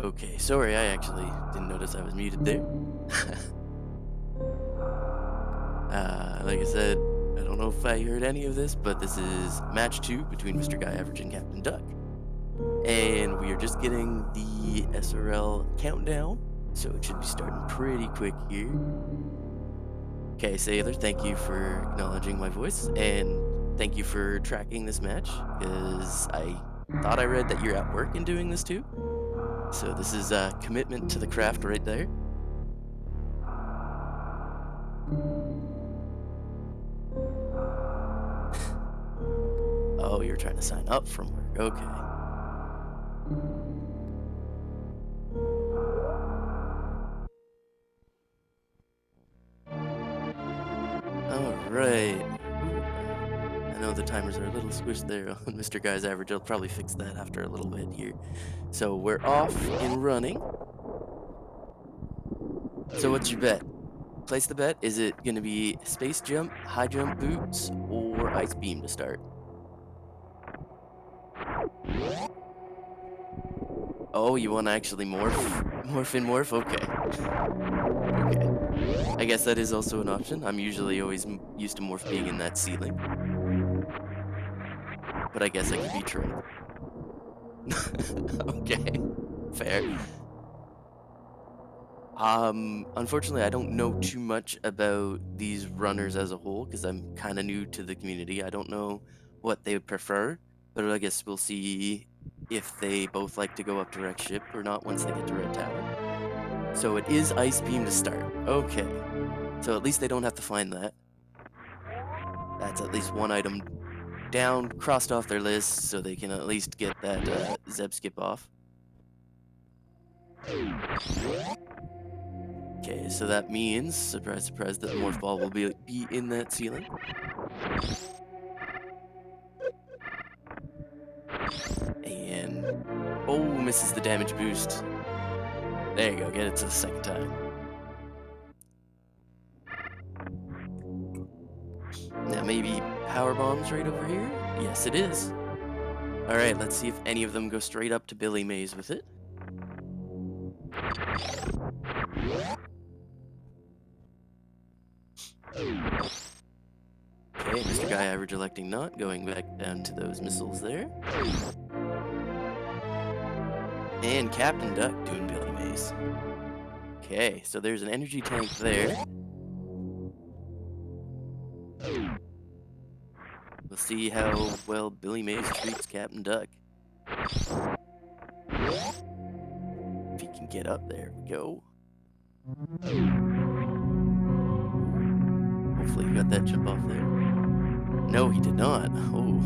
Okay, sorry, I actually didn't notice I was muted there. Like I said, I don't know if I heard any of this, but this is match 2 between Mr. Guy Average and Captain Duck. And we are just getting the SRL countdown, so it should be starting pretty quick here. Okay, Sailor, thank you for acknowledging my voice, and thank you for tracking this match, because I thought I read that you're at work and doing this too. So this is a commitment to the craft right there. Oh, you're trying to sign up from work. Okay. All right. I know the timers are a little squished there on Mr. Guy's average. I'll probably fix that after a little bit here. So we're off and running. So what's your bet? Place the bet. Is it going to be space jump, high jump boots, or ice beam to start? Oh, you want to actually morph? Morph and morph? Okay. Okay. I guess that is also an option. I'm usually always used to morph being in that ceiling. But I guess I could be trolled. Okay. Fair. Unfortunately, I don't know too much about these runners as a whole because I'm kind of new to the community. I don't know what they would prefer, but I guess we'll see if they both like to go up to Wreck Ship or not once they get to Red Tower. So it is Ice Beam to start. Okay. So at least they don't have to find that. That's at least one item down, crossed off their list, so they can at least get that Zeb skip off. Okay, so that means, surprise, surprise, that the morph ball will be in that ceiling. And, oh, misses the damage boost. There you go, get it to the second time. Now maybe power bombs right over here? Yes, it is. Alright, let's see if any of them go straight up to Billy Mays with it. Okay, Mr. Guy Average electing not, going back down to those missiles there. And Captain Duck doing Billy Mays. Okay, so there's an energy tank there. We'll see how well Billy Mays treats Captain Duck. If he can get up, there we go. Hopefully he got that jump off there. No, he did not. Oh.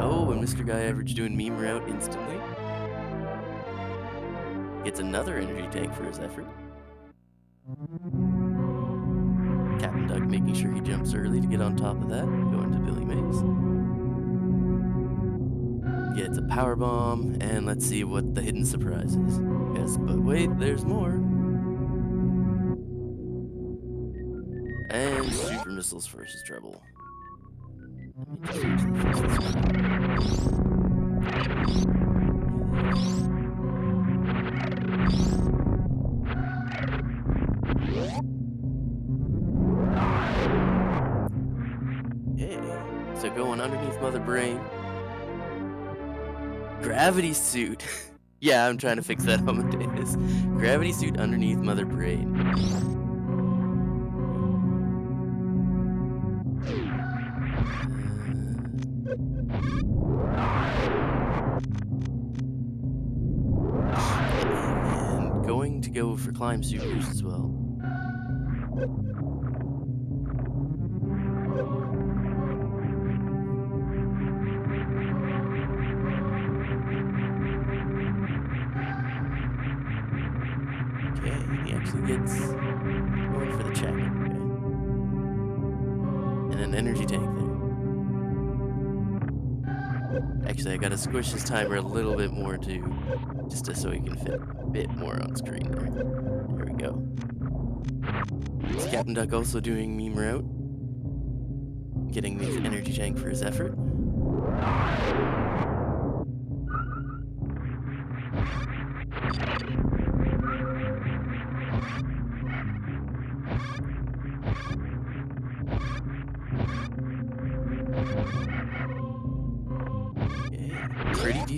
Oh, and Mr. Guy Average doing meme route instantly. Gets another energy tank for his effort. Captain Duck making sure he jumps early to get on top of that. Going to Billy Mays. Gets a power bomb, and let's see what the hidden surprise is. Yes, but wait, there's more. And super missiles versus treble. Yeah. So going underneath Mother Brain. Gravity suit. Yeah, I'm trying to fix that Amadeus. Gravity suit underneath Mother Brain. And going to go for climb supers as well. He actually gets going for the check. Okay. And an energy tank there. Actually, I gotta squish his timer a little bit more too, just so he can fit a bit more on screen there. There we go. Is Captain Duck also doing meme route? Getting the energy tank for his effort.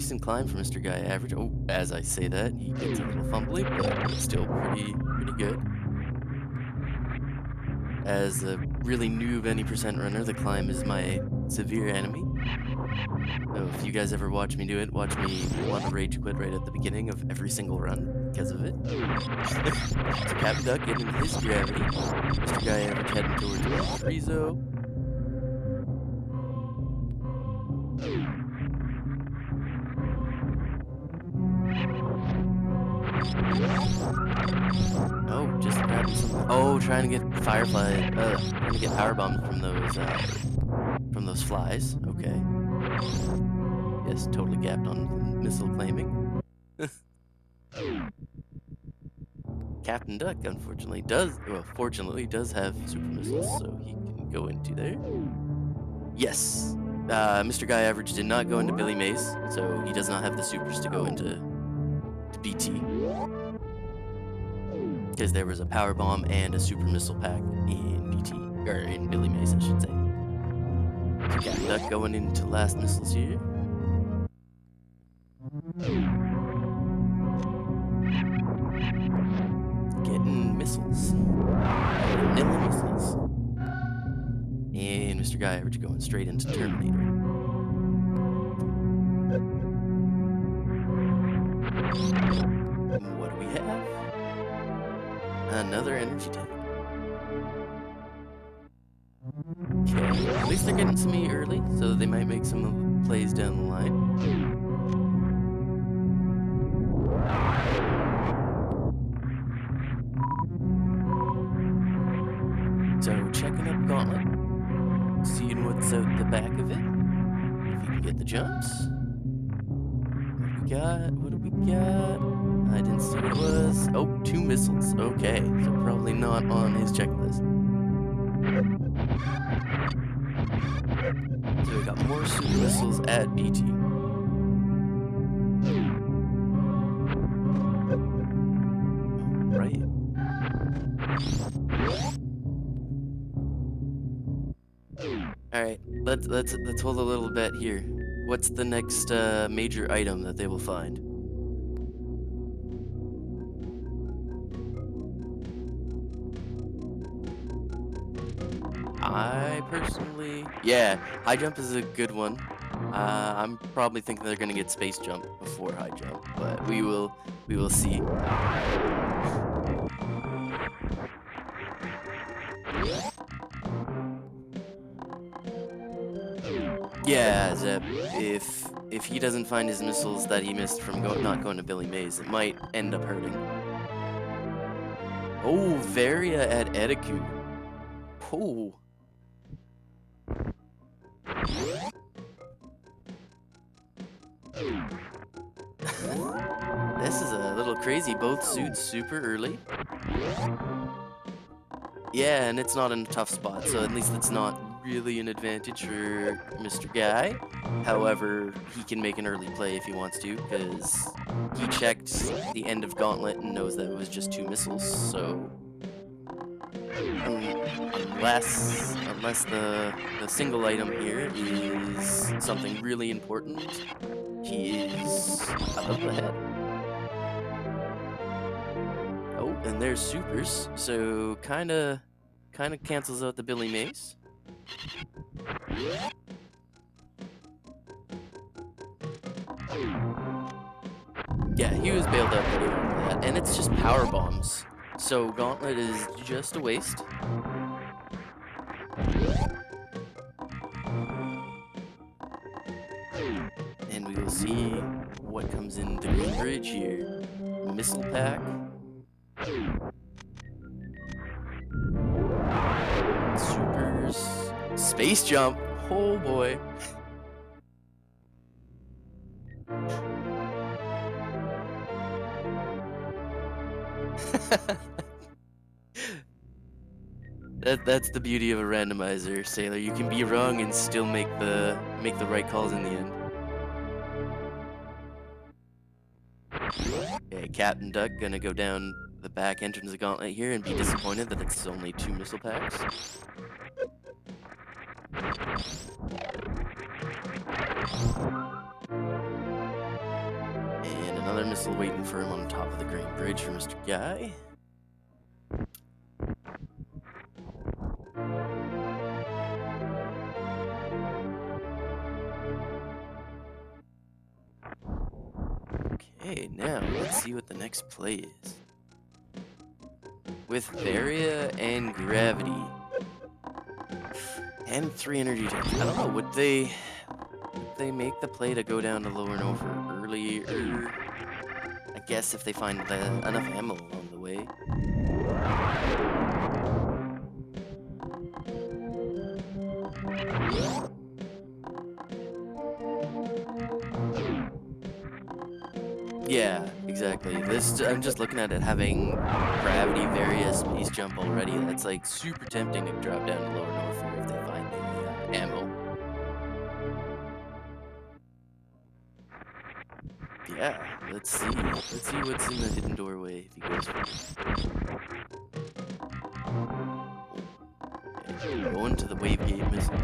decent climb for MrGuyAverage. Oh, as I say that, he gets a little fumbly, but it's still pretty good. As a really noob any percent runner, the climb is my severe enemy. So if you guys ever watch me do it, watch me want to rage quit right at the beginning of every single run because of it. So Captain Duck getting his gravity. MrGuyAverage heading towards Frizo. Oh, just grabbing some. Oh, trying to get Firefly. Trying to get power bombs from those flies. Okay. Yes, totally gapped on missile claiming. Captain Duck, unfortunately, fortunately does have super missiles, so he can go into there. Yes, MrGuyAverage did not go into Billy Mays, so he does not have the supers to go into BT. Because there was a power bomb and a super missile pack in BT, or in Billy Mays, I should say. So Captain Duck going into last missiles here. Getting missiles. Vanilla missiles. And MrGuyAverage going straight into Terminator. What do we have? Another energy tank. Okay, at least they're getting to me early, so they might make some plays down the line. So checking up Gauntlet, seeing what's out the back of it. If you can get the jumps. What do we got? I didn't see what it was. Oh, 2 missiles. Okay, so probably not on his checklist. So we got more super missiles at BT. Right. Alright, let's hold a little bet here. What's the next major item that they will find? I personally, yeah, high jump is a good one. I'm probably thinking they're gonna get space jump before high jump, but we will see. Yeah, Zeb, if he doesn't find his missiles that he missed from not going to Billy Mays, it might end up hurting. Oh, Varia at Edicu. Oh. This is a little crazy. Both suits super early. Yeah, and it's not in a tough spot, so at least it's not really an advantage for Mr. Guy. However, he can make an early play if he wants to, because he checked the end of Gauntlet and knows that it was just 2 missiles, so unless the single item here is something really important, he is a little ahead. Oh, and there's supers, so kinda cancels out the Billy Mays. Yeah, he was bailed out pretty hard for that, and it's just power bombs. So Gauntlet is just a waste. And we will see what comes in the Green Bridge here. Missile pack. Supers. Space jump. Oh boy. That's the beauty of a randomizer, Sailor. You can be wrong and still make the right calls in the end. Okay, Captain Duck gonna go down the back entrance of the Gauntlet here and be disappointed that it's only 2 missile packs. another missile waiting for him on top of the Green Bridge for Mr. Guy. Okay, now let's see what the next play is. With Varia and Gravity and 3 energy gems, I don't know, would they make the play to go down to lower and over early, or I guess if they find enough ammo along the way. Yeah, exactly. I'm just looking at it having Gravity, Varia, Space Jump already. That's like super tempting to drop down to lower north if they find the ammo. Yeah, let's see. Let's see what's in the hidden doorway if he goes for it. Okay, going to the wave gate missile.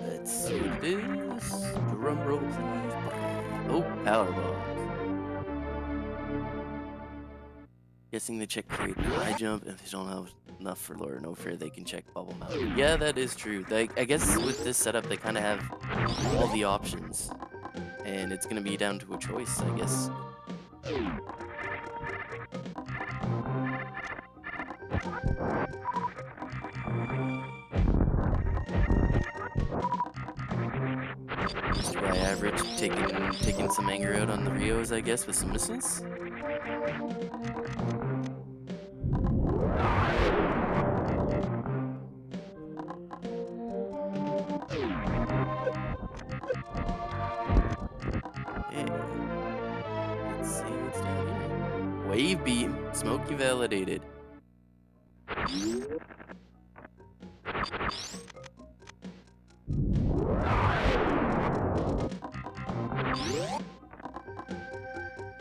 Let's see what it is. Drum roll, please. Oh, power bombs. Guessing they check crate and high jump. If they don't have enough for lower no fear, they can check bubble mountain. Yeah, that is true. I guess with this setup, they kind of have all the options, and it's gonna be down to a choice, I guess. MrGuyAverage taking some anger out on the Rios, I guess, with some missiles. Let's see what's down here. Wave beam, smoky validated.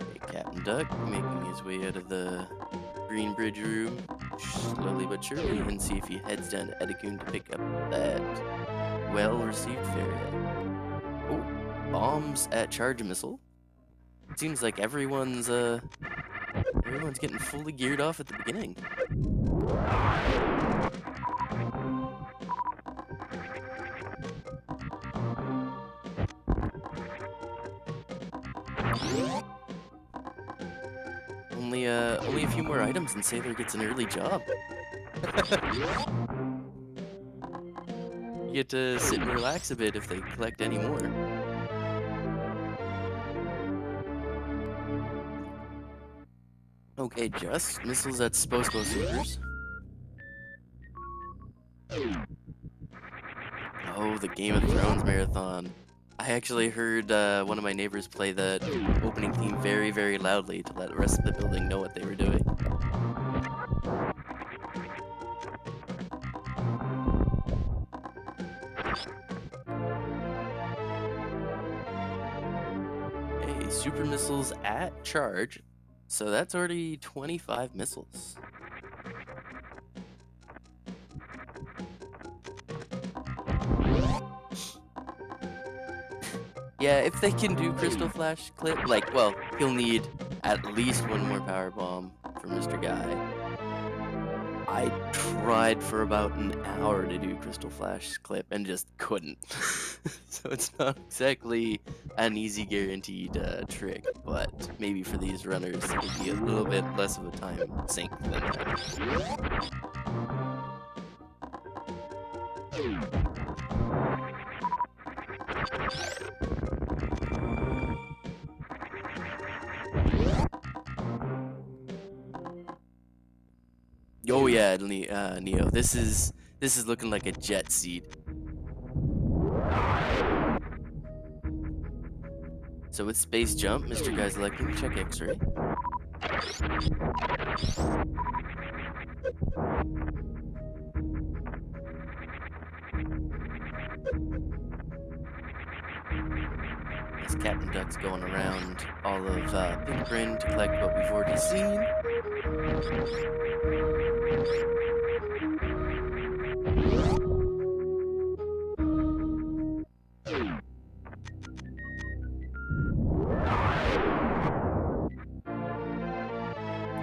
Okay, Captain Duck making his way out of the Green Bridge room, slowly but surely, and see if he heads down to Edicune to pick up that well-received Fairy. Oh, bombs at charge missile. Seems like everyone's getting fully geared off at the beginning. Only a few more items and Sailor gets an early job. You get to sit and relax a bit if they collect any more. Okay, just missiles at Spospo servers. Oh, the Game of Thrones marathon. I actually heard one of my neighbors play the opening theme very, very loudly to let the rest of the building know what they were doing. Hey, super missiles at charge. So that's already 25 missiles. Yeah, if they can do Crystal Flash clip, like, well, he'll need at least one more power bomb for Mr. Guy. I tried for about an hour to do Crystal Flash clip and just couldn't. So it's not exactly an easy guaranteed trick, but maybe for these runners it would be a little bit less of a time sink than that. Oh yeah, Neo. This is looking like a jet seed. So with space jump, Mr. Guy's electing to check X-ray. As Captain Duck's going around all of Pink Grin to collect what we've already seen.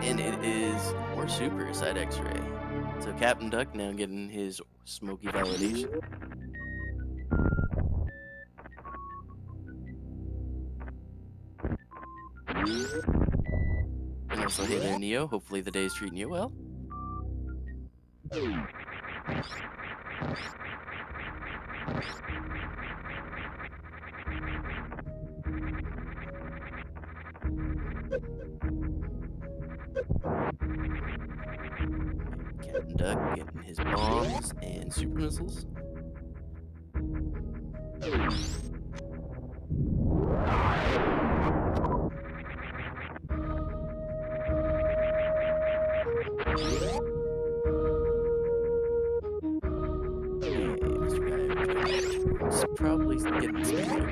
And it is more supers at X-Ray. So Captain Duck now getting his smoky validation. And also, hey there, Neo. Hopefully the day's treating you well. Captain Duck getting his bombs and super missiles. MrGuyAverage is probably getting speedier.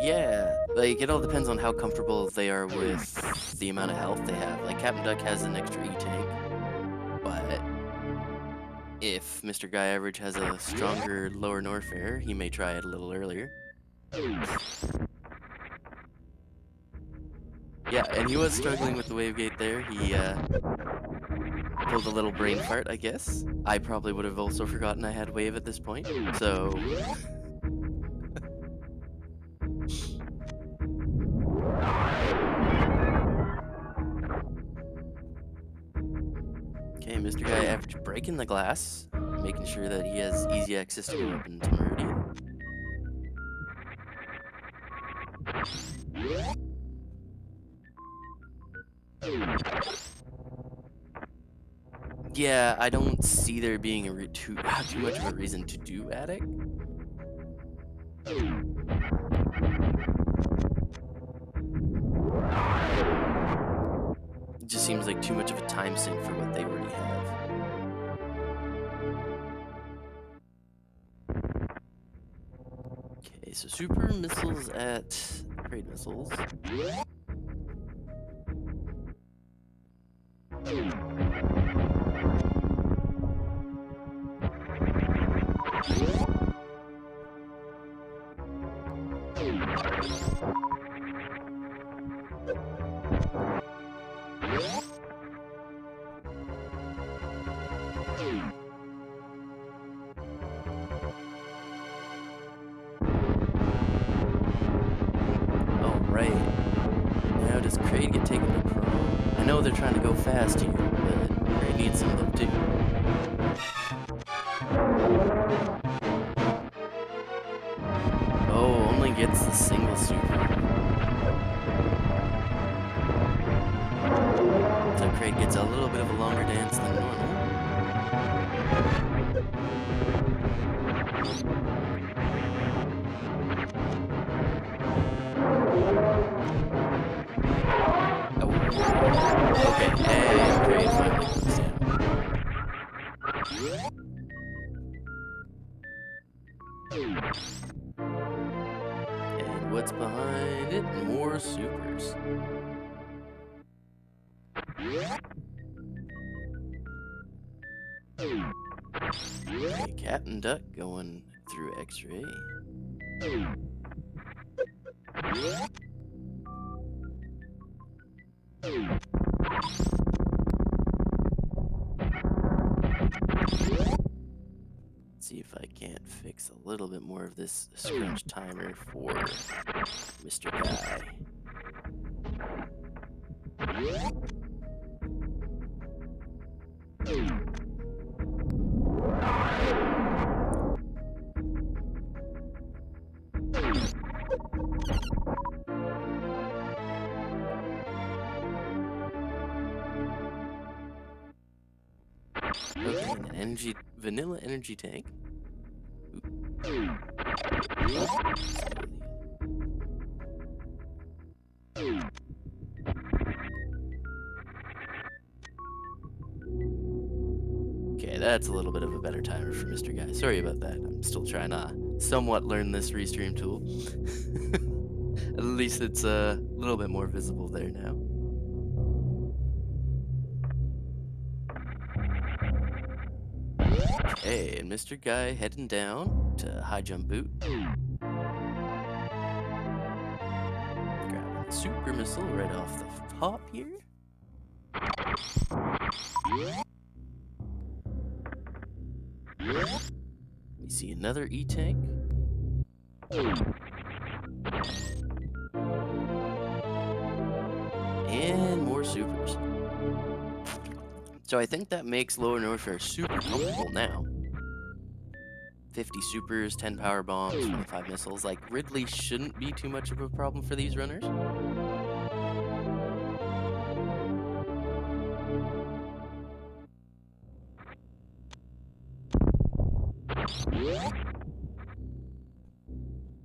Yeah, like it all depends on how comfortable they are with the amount of health they have. Like Captain Duck has an extra E-tank, but if MrGuyAverage has a stronger lower Norfair, he may try it a little earlier. Yeah, and he was struggling with the wave gate there. He pulled a little brain fart, I guess. I probably would have also forgotten I had wave at this point, so... Okay, MrGuyAverage breaking the glass, making sure that he has easy access to go up into Meridian. Yeah, I don't see there being too much of a reason to do Attic. It just seems like too much of a time sink for what they already have. Okay, so super missiles at trade missiles. Alright. Now does Kraid get taken to pro? I know they're trying to go fast here, but Kraid needs some love too. Oh, only gets the single super. So Kraid gets a little bit of a longer dance than normal. Okay, and Kraid finally comes down. And what's behind it? More supers. Okay, Captain Duck going through X-Ray. See if I can't fix a little bit more of this scrunch timer for Mr. Guy. Okay, an vanilla energy tank. Okay, That's a little bit of a better timer for Mr. Guy. Sorry about that. I'm still trying to somewhat learn this restream tool. At least it's a little bit more visible there now. Okay, and Mr. Guy heading down to high jump boot. Grabbing a super missile right off the top here. We see another E-tank. And more supers. So I think that makes Lower Norfair super comfortable now. 50 supers, 10 power bombs, 25 missiles. Like, Ridley shouldn't be too much of a problem for these runners.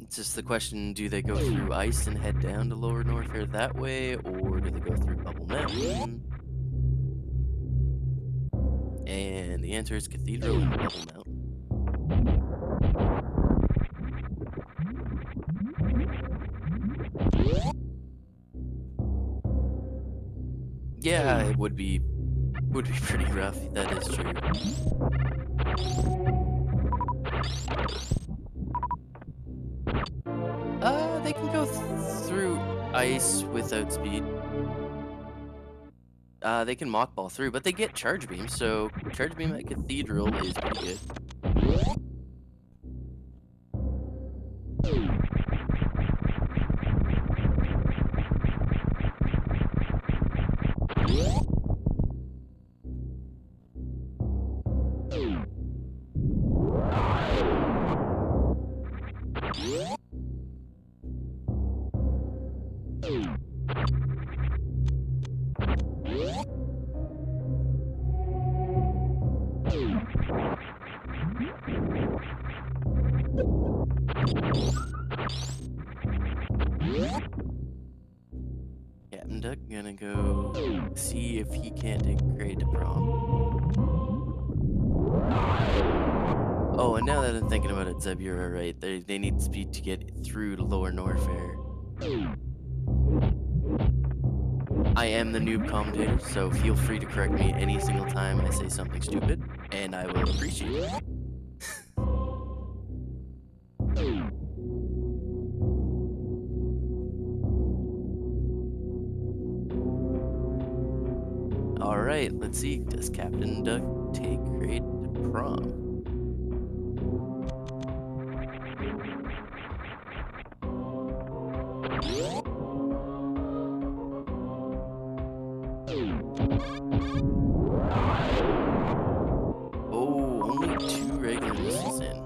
It's just the question, do they go through ice and head down to Lower Norfair that way, or do they go through Bubble Mountain? And the answer is Cathedral and Bubble Mountain. Yeah, it would be pretty rough. That is true. They can go through ice without speed. They can mock ball through, but they get charge beam, so charge beam at Cathedral is pretty good. Captain Duck gonna go see if he can't take grade to prom. Oh, and now that I'm thinking about it, Zeb, you're right. They need speed to get through to Lower Norfair. I am the noob commentator, so feel free to correct me any single time I say something stupid, and I will appreciate it. Alright, let's see. Does Captain Duck take grade to prom? Oh, only 2 regular missiles in.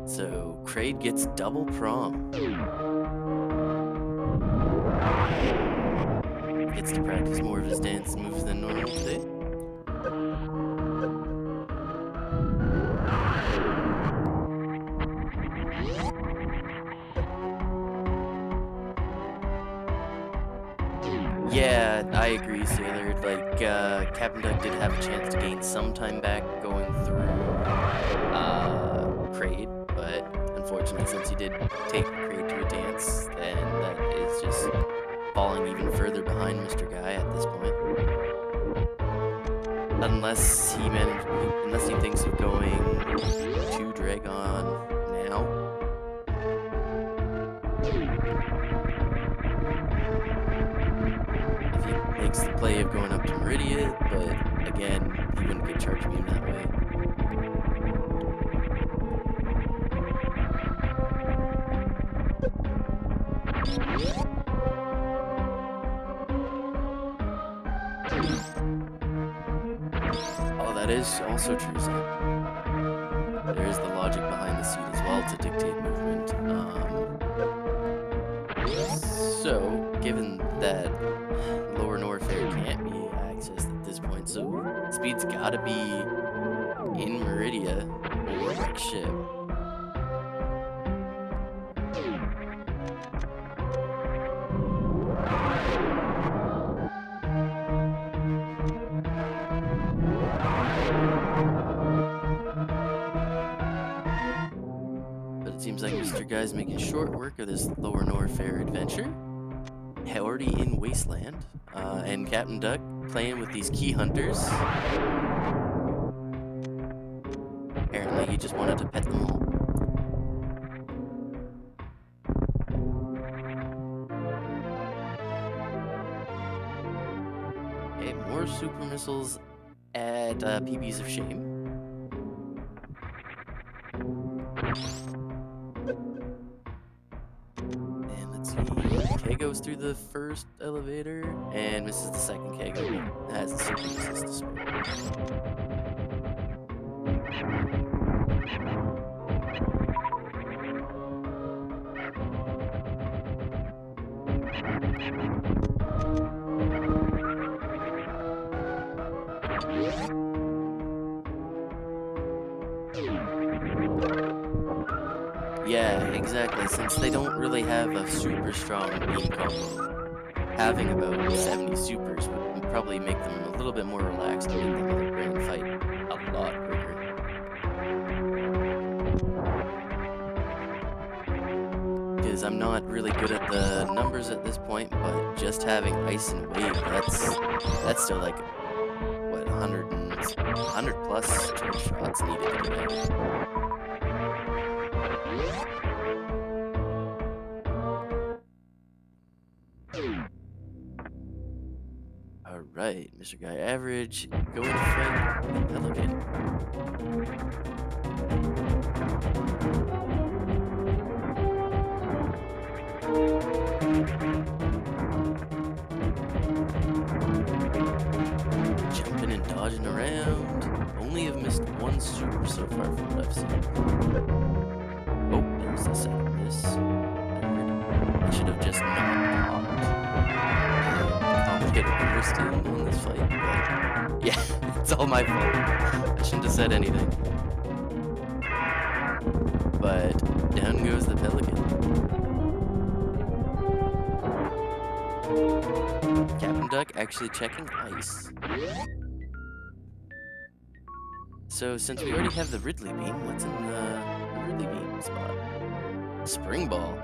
So, Kraid gets double prom. Gets to practice more of his dance moves than normal today. Yeah, I agree, Sailor. Like, Captain Duck did have a chance to gain some time back going through, Kraid, but unfortunately, since he did take Kraid to a dance, then that is just falling even further behind Mr. Guy at this point. Unless he thinks of going to Dragon now. If he makes the play of going up to Meridia, but again, he wouldn't get charge beam that way. Oh, that is also true, Sam. There is the logic behind the seat as well to dictate movement. So, given that Lower Norfair can't be accessed at this point, so speed's gotta be in Meridia or wreck ship. it seems like Mr. Guy's making short work of this Lower Norfair adventure. Already in Wasteland. And Captain Duck playing with these key hunters. Apparently he just wanted to pet them all. Okay, more super missiles at PBs of Shame. And let's see, K goes through the first elevator and misses the second. K has the super missiles to spare. Yeah, exactly. Since they don't really have a super strong beam combo, having about 70 supers would probably make them a little bit more relaxed and make them able to bring fight a lot quicker. Because I'm not really good at the numbers at this point, but just having ice and wave, that's still like what 100 plus charge shots needed to get out. Alright, Mr. Guy Average, going to fight the elevator. Jumping and dodging around. Only have missed one super so far from what I've seen. Oh, there's the second miss. I should have just not blocked. Get reversed in on this fight, but yeah, it's all my fault. I shouldn't have said anything. But down goes the Pelican. Captain Duck actually checking ice. So since we already have the Ridley Beam, what's in the Ridley Beam spot? Spring Ball.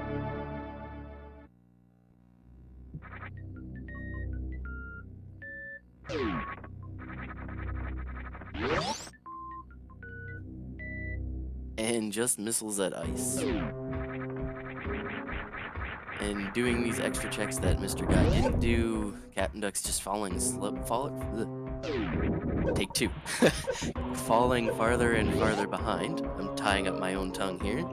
And just missiles at ice. And doing these extra checks that Mr. Guy didn't do, Captain Duck's just take two. Falling farther and farther behind. I'm tying up my own tongue here.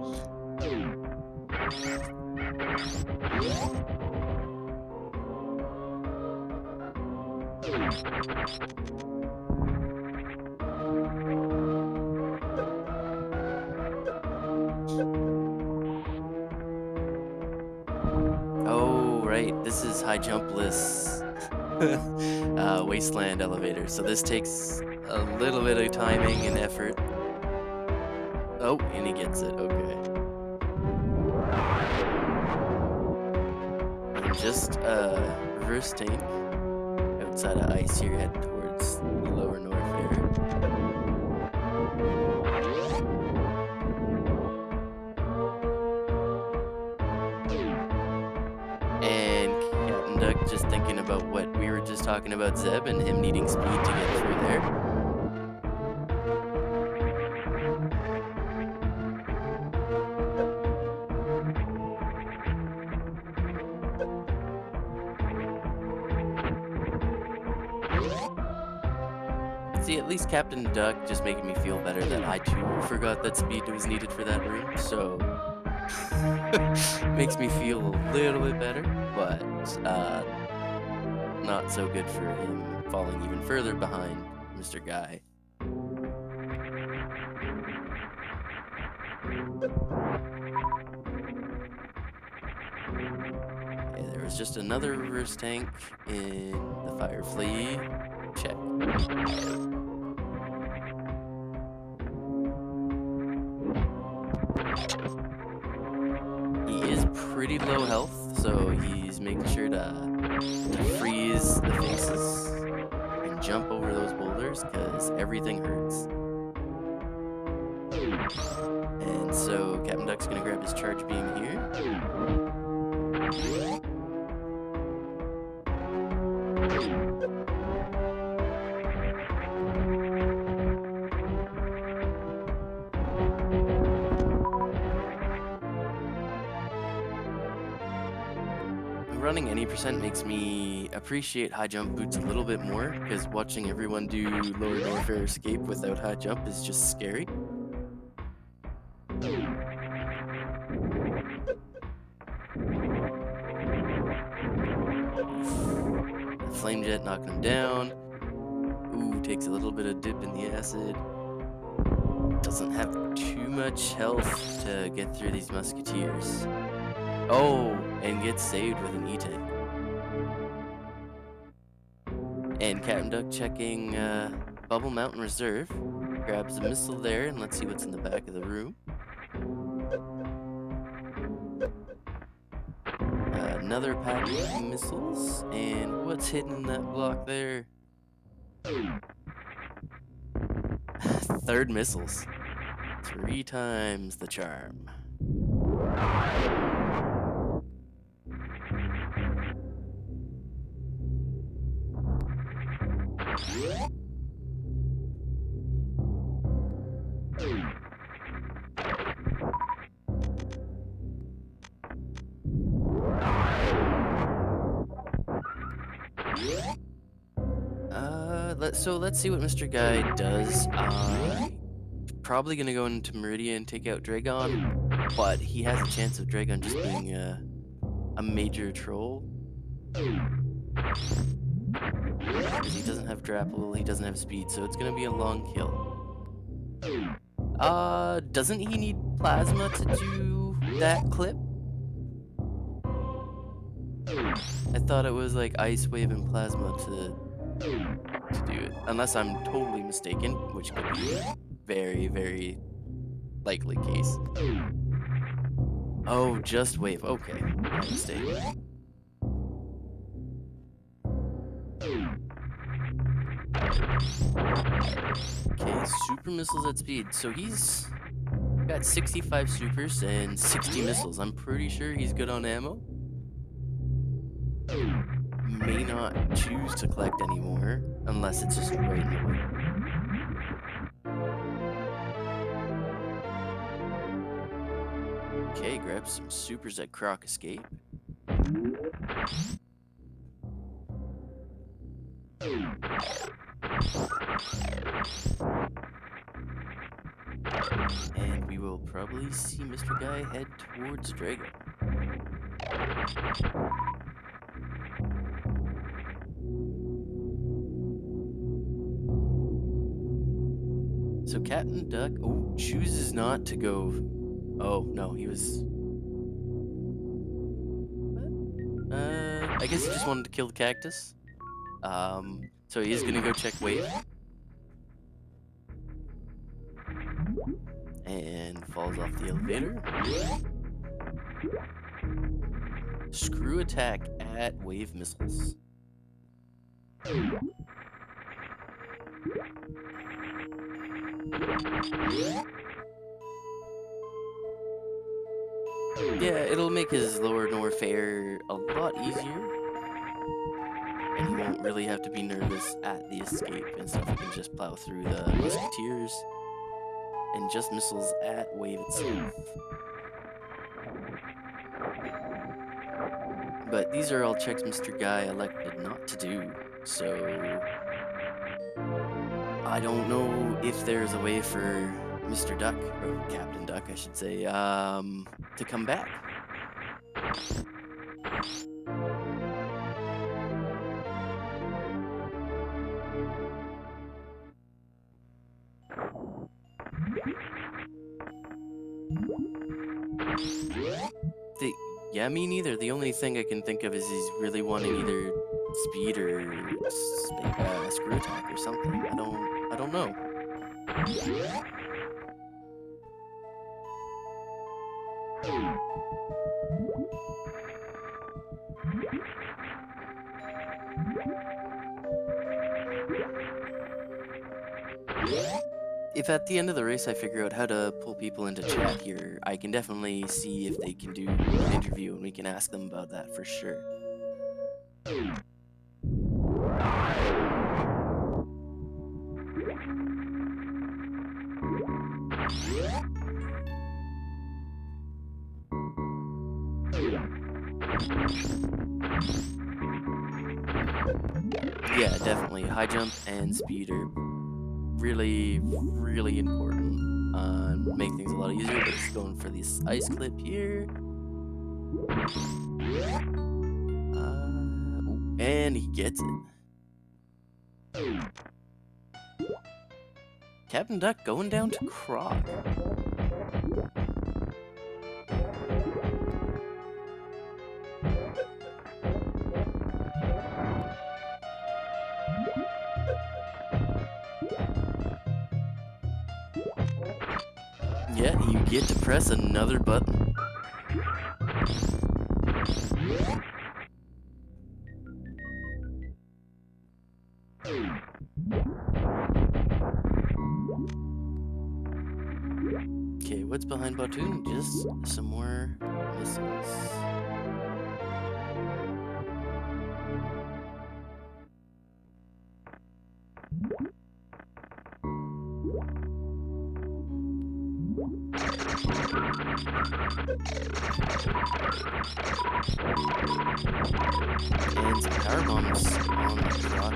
Oh, right. This is high jumpless Wasteland elevator. So this takes a little bit of timing and effort. Oh, and he gets it. Okay. And just reverse tank outside of ice here, heading towards the Lower Norfair. And Captain Duck just thinking about what we were just talking about, Zeb, and him needing speed to get through there. See, at least Captain Duck just making me feel better that I too forgot that speed was needed for that room, so makes me feel a little bit better, but not so good for him falling even further behind Mr. Guy. Okay, there was just another reverse tank in the Fire Flea. Check. He is pretty low health, so he's making sure to freeze the faces and jump over those boulders because everything hurts. And So Captain Duck's gonna grab his charge beam here. Running any percent makes me appreciate high jump boots a little bit more, because watching everyone do lower North Air escape without high jump is just scary. Flame jet knocking him down. Ooh, takes a little bit of dip in the acid. Doesn't have too much health to get through these musketeers. Oh, and gets saved with an E-tank. And Captain Duck checking Bubble Mountain Reserve. Grabs a missile there, and let's see what's in the back of the room. Another pack of missiles, and what's hidden in that block there? Third missiles. 3 times the charm. Let's see what Mr. Guy does. Probably gonna go into Meridian and take out Dragon, but he has a chance of Dragon just being a major troll. Because he doesn't have grapple, he doesn't have speed, so it's gonna be a long kill. Doesn't he need plasma to do that clip? I thought it was like ice wave and plasma to do it, unless I'm totally mistaken, which could be a very, very likely case. Oh, just wave. Okay, my mistake. Okay, super missiles at speed. So he's got 65 supers and 60 missiles. I'm pretty sure he's good on ammo. May not choose to collect anymore unless it's just right in the way. Okay, grab some supers at Croc Escape. And we will probably see Mr. Guy head towards Drago. So Captain Duck, chooses not to go. Oh, no, he was... I guess he just wanted to kill the cactus. So he is gonna go check wave. And falls off the elevator. Screw attack at wave missiles. Yeah, it'll make his lower North Air a lot easier. And he won't really have to be nervous at the escape and stuff. He can just plow through the musketeers and just missiles at wave itself. But these are all checks Mr. Guy elected not to do, so I don't know if there's a way for Mr. Duck, or Captain Duck, I should say, to come back. Yeah, me neither. The only thing I can think of is he's really wanting either speed or screw attack or something. I don't know. if at the end of the race I figure out how to pull people into chat here, I can definitely see if they can do an interview and we can ask them about that for sure. Yeah, definitely. High jump and speed are really, really important. Make things a lot easier, but it's going for this ice clip here. Ooh, and he gets it. Captain Duck going down to Croc. Yeah, you get to press another button. Okay, what's behind Batoon? Just some more missiles. And some power bombs on the Rock.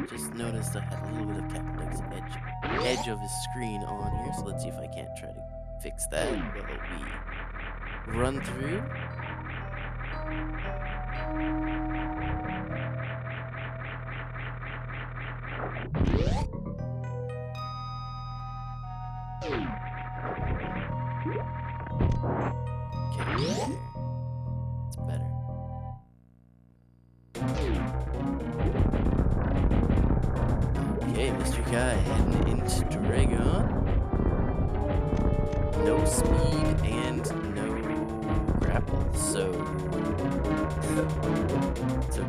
Just noticed I had a little bit of Captain Duck's edge of his screen on here, so let's see if I can't try to fix that while we run through. Okay, it's better. Okay, Mr. Guy heading into Dragon. No speed and no grapple, so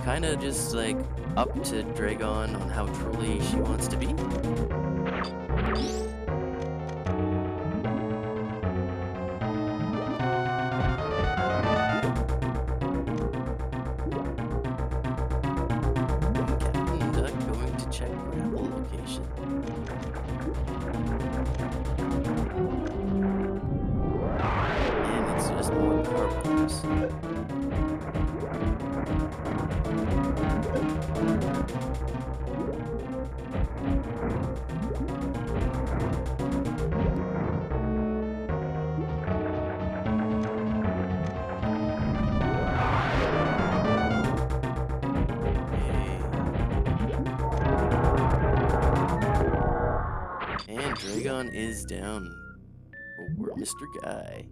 kind of just like up to Dragon on how truly she wants to be. Captain Duck going to check grapple location. And it's just more power bombs. And Dragon is down for Mr. Guy.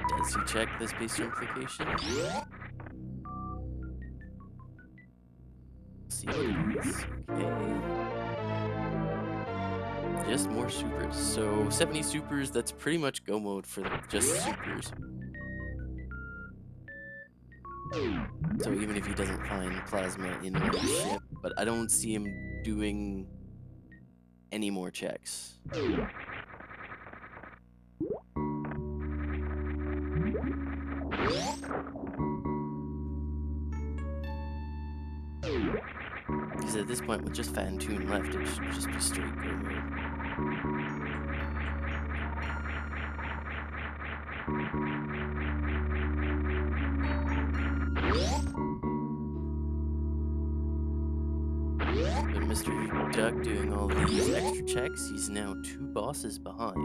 Does he check the space strength location? See what it is. Okay. Just more supers. So 70 supers, that's pretty much go mode for just supers. So even if he doesn't find plasma in the ship, but I don't see him doing any more checks. Because at this point, with just Fantoon left, it should just be straight go mode. But Mr. Duck doing all these extra checks, he's now 2 bosses behind.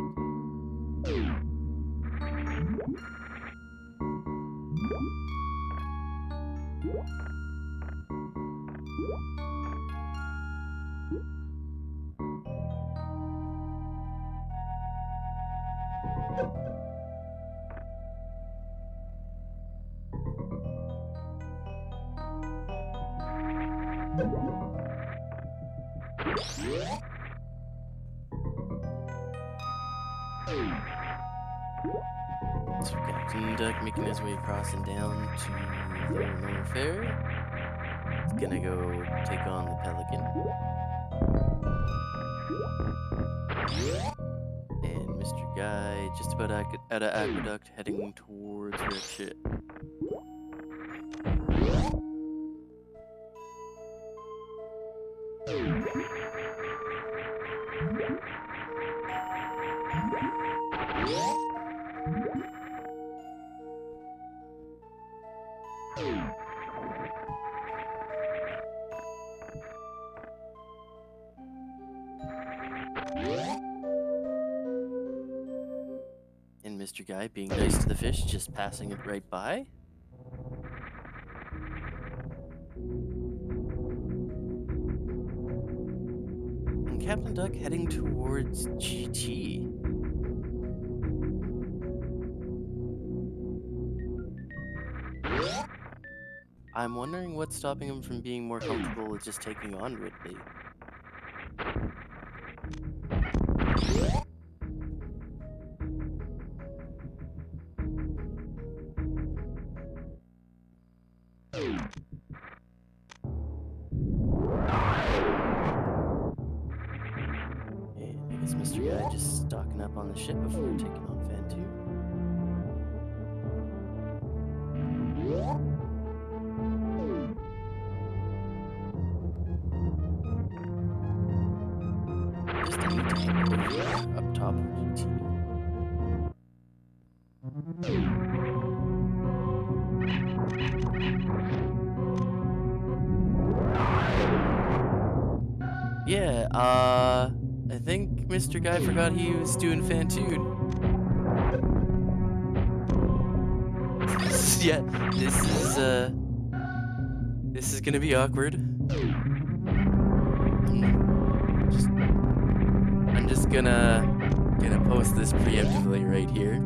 So Captain Duck making his way across and down to Lower Fair. He's gonna go take on the Pelican. And Mr. Guy just about out of Aqueduct heading towards Red Ship. And Mr. Guy, being nice to the fish, just passing it right by. And Captain Duck heading towards GT. I'm wondering what's stopping him from being more comfortable with just taking on Ridley. And I guess Mr. Guy just stocking up on the ship before taking on Fan 2. Just a neat tank up top of GT. Yeah, I think Mr. Guy forgot he was doing Fan 2. Yeah, this is gonna be awkward. I'm just gonna post this preemptively right here.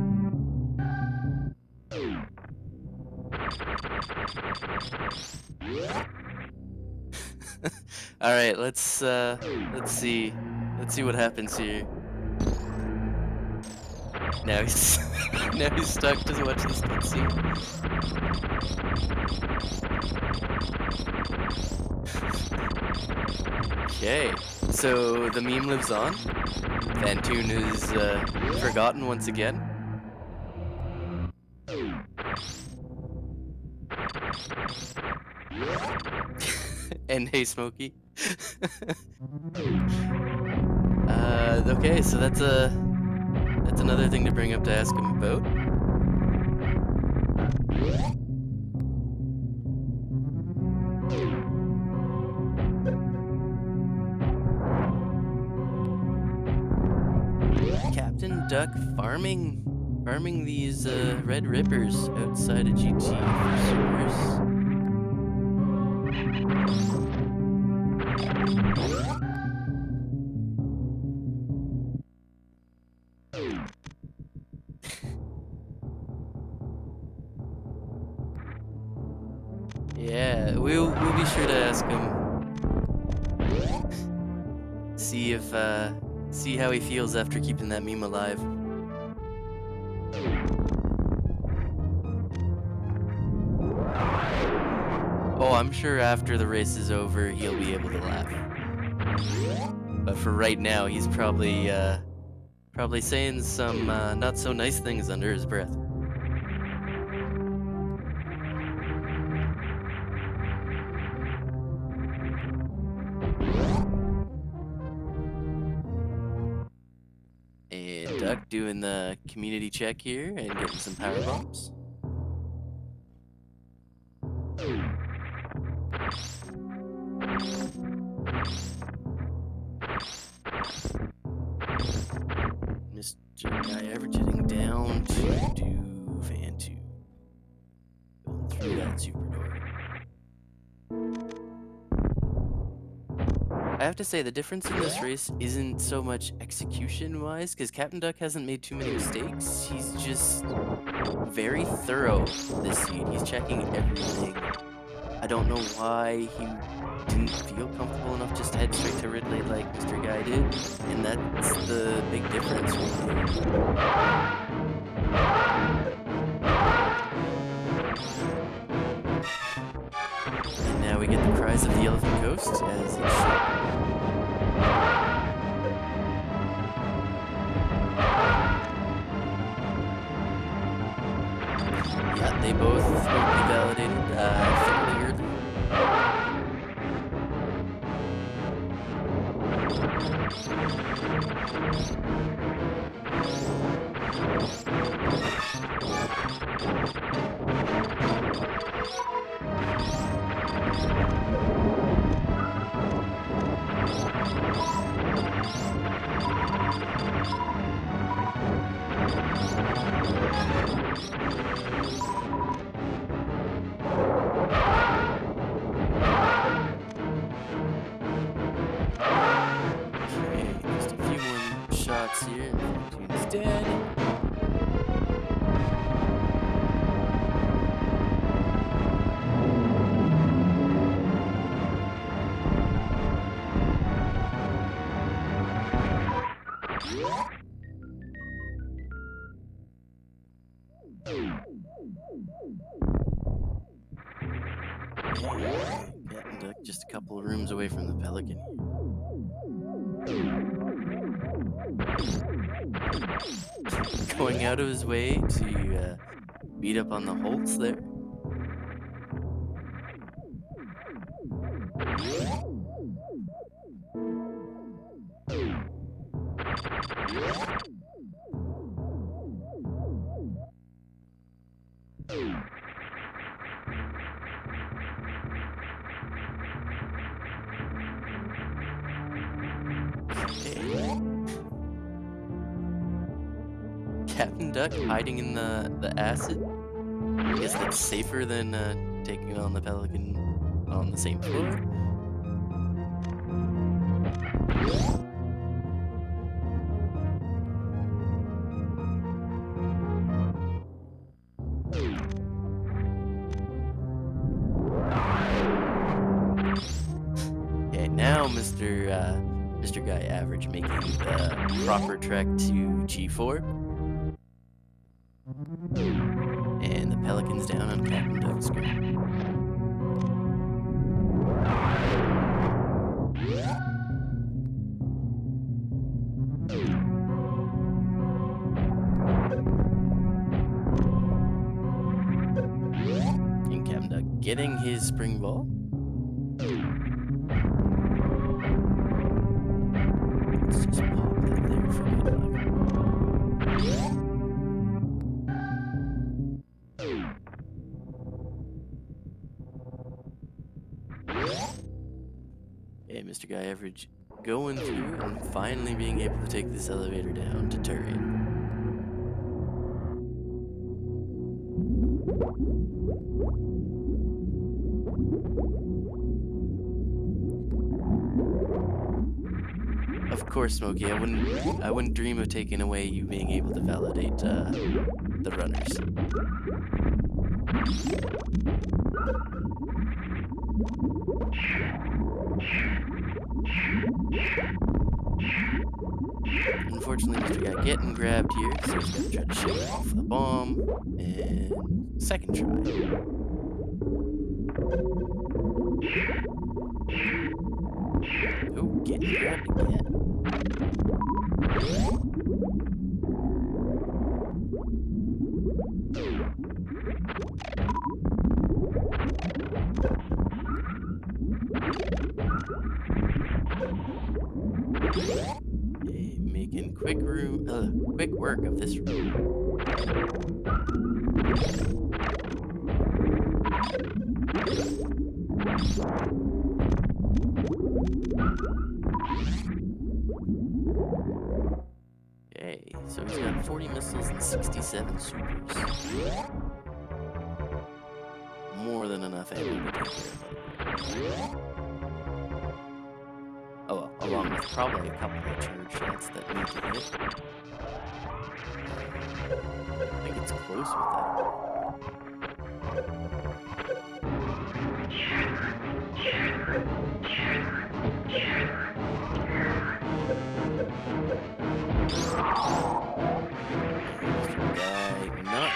All right, let's see what happens here. Now he's now he's stuck. Just watch this cutscene. Okay, so the meme lives on. Fantoon is forgotten once again. And hey, Smokey. Okay, so that's another thing to bring up to ask him about. Captain Duck farming these red rippers outside of GT for supers. Yeah, we'll be sure to ask him. See how he feels after keeping that meme alive. Oh, I'm sure after the race is over, he'll be able to laugh. But for right now, he's probably saying some not so nice things under his breath. And Duck doing the community check here and getting some power bumps. MrGuyAverage heading down to do Fan 2. Going through that super door. I have to say, the difference in this race isn't so much execution-wise, because Captain Duck hasn't made too many mistakes. He's just very thorough this seed. He's checking everything I don't know why he didn't feel comfortable enough just to head straight to Ridley like Mr. Guy did, and that's the big difference right there. And now we get the cries of the Elephant Ghost as it should. Yeah, they both will be validated fairly early. Here, Neptune's dead. Captain Duck just a couple of rooms away from the Pelican. Going out of his way to beat up on the Holtz there. Captain Duck hiding in the acid. I guess that's safer than taking on the Pelican on the same floor. Okay, now Mr. Guy Average making the proper trek to G4. And the Pelican's down on Captain Duck's screen. And Captain Duck getting his spring ball. Let's just pop that there for good luck. Okay, Mr. Guy Average going through and finally being able to take this elevator down to Turian. Of course, Smokey, I wouldn't dream of taking away you being able to validate the runners. Unfortunately, Mr. Guy getting grabbed here, so he's gonna try to shake off the bomb. And second try. Oh, getting grabbed again. Okay, making quick work of this room. Okay, so he's got 40 missiles and 67 supers. More than enough ammo to take care of it. Oh well, along with probably a couple of charge shots that need to hit. I think it's close with that.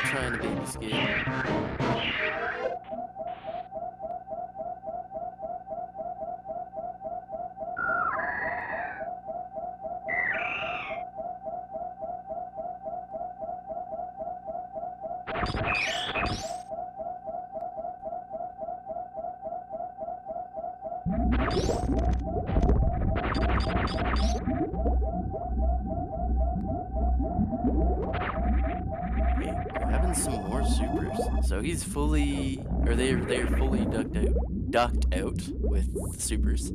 trying to baby skate. Grabbing some more supers. So he's fully, or they're fully ducked out with the supers.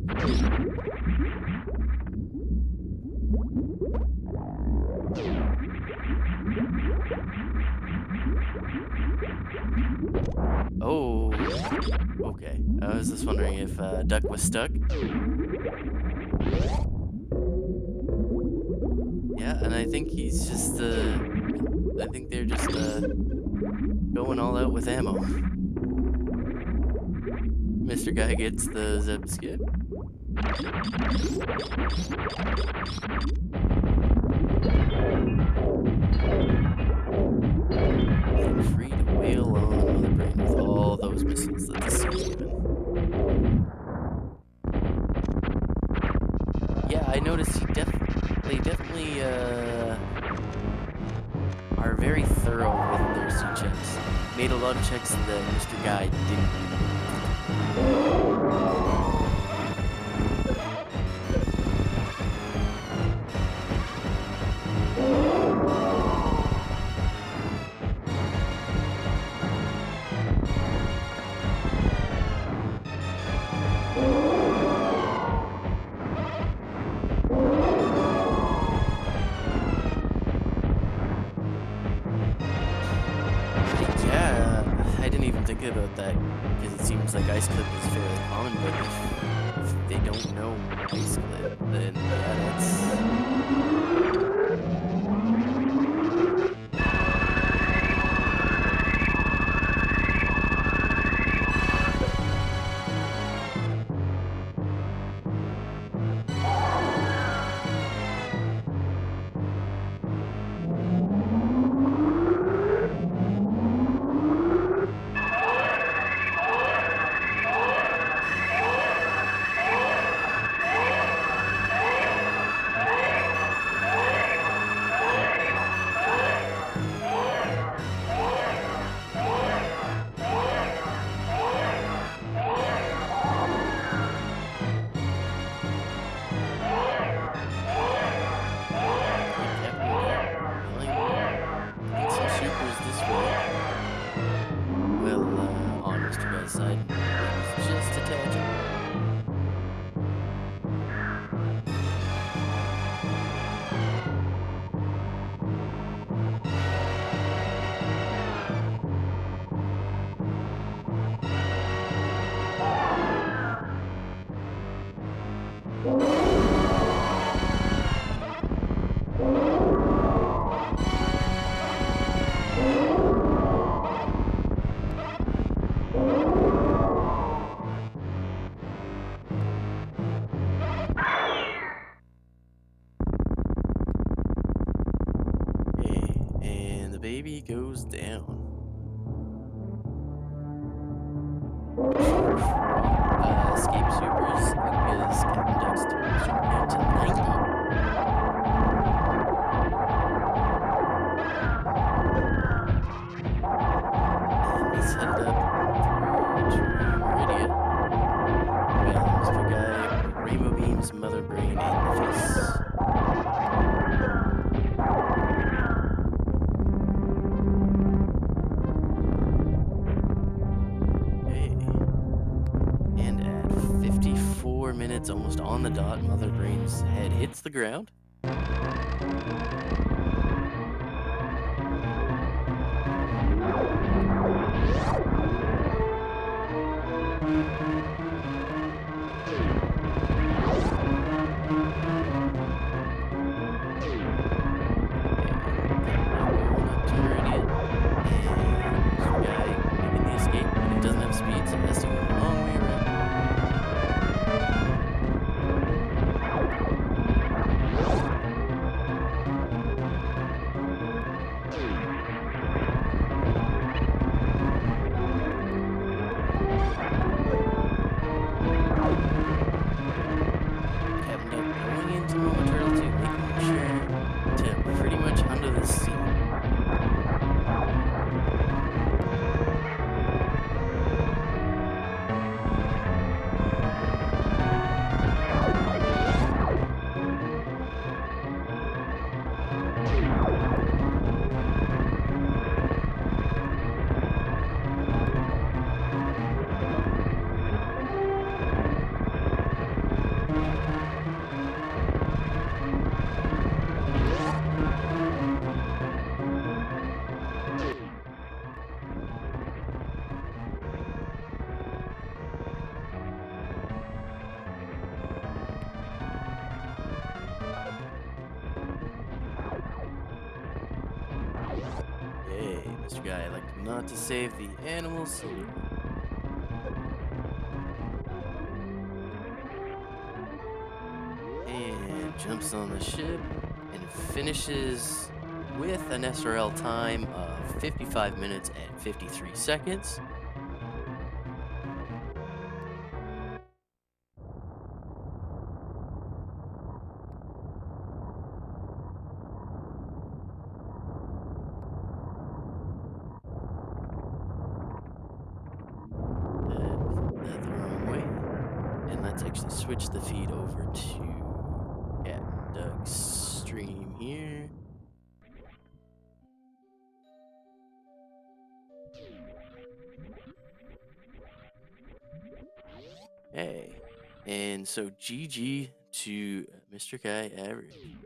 Oh, okay. I was just wondering if Duck was stuck. Yeah, and I think he's just, I think they're just, going all out with ammo. Mr. Guy gets the zip skip. And free to wail on Mother Brain with all those missiles that the suit's given. Yeah, I noticed they definitely are very thorough with their C checks. Made a lot of checks that Mr. Guy didn't. Think about that because it seems like ice clip is fairly common, but if they don't know ice clip, then yeah, that's. Side just a tangent. Baby goes down. Escape supers because Captain Duck's total super count to 90. And he's headed up to Meridian. Well, Mr. Guy rainbow beams Mother Brain in the face. Minutes, almost on the dot, Mother Brain's head hits the ground. Guy elected not to save the animals, so and jumps on the ship and finishes with an SRL time of 55 minutes and 53 seconds. The wrong way. And let's actually switch the feed over to Captain Doug's stream here. Hey, and so GG to Mr. Guy Average.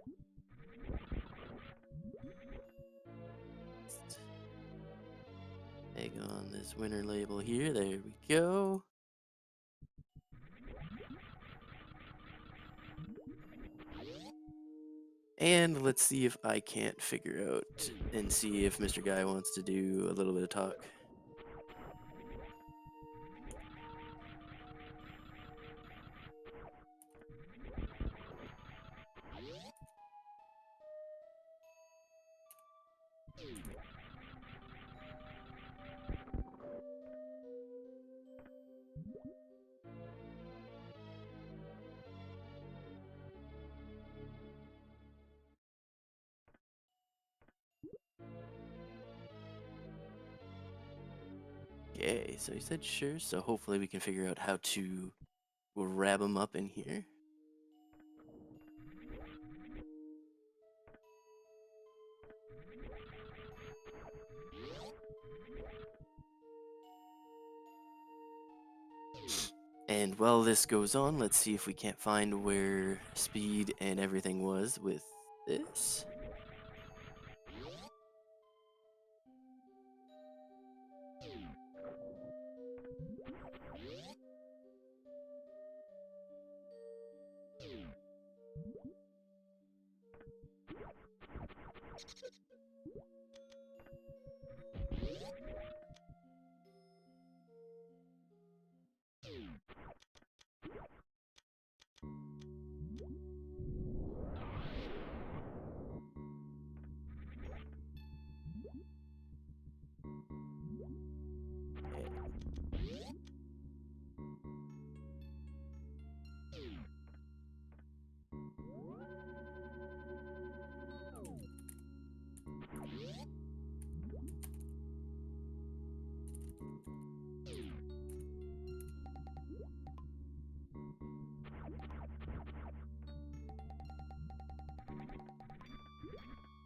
Egg on this winner label here. There we go. And let's see if I can't figure out and see if Mr. Guy wants to do a little bit of talk. Okay, so he said sure, so hopefully we can figure out how to grab him up in here. And while this goes on, let's see if we can't find where speed and everything was with this.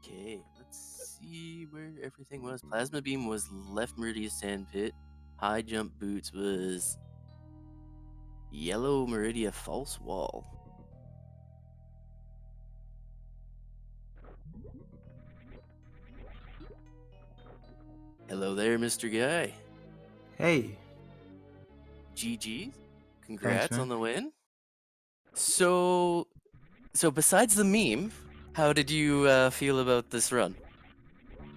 Okay, let's see where everything was. Plasma beam was left Meridian sand pit. High jump boots was yellow Meridia false wall. Hello there, Mr. Guy. Hey, GG. thanks, Congrats man. on the win. So besides the meme, how did you feel about this run?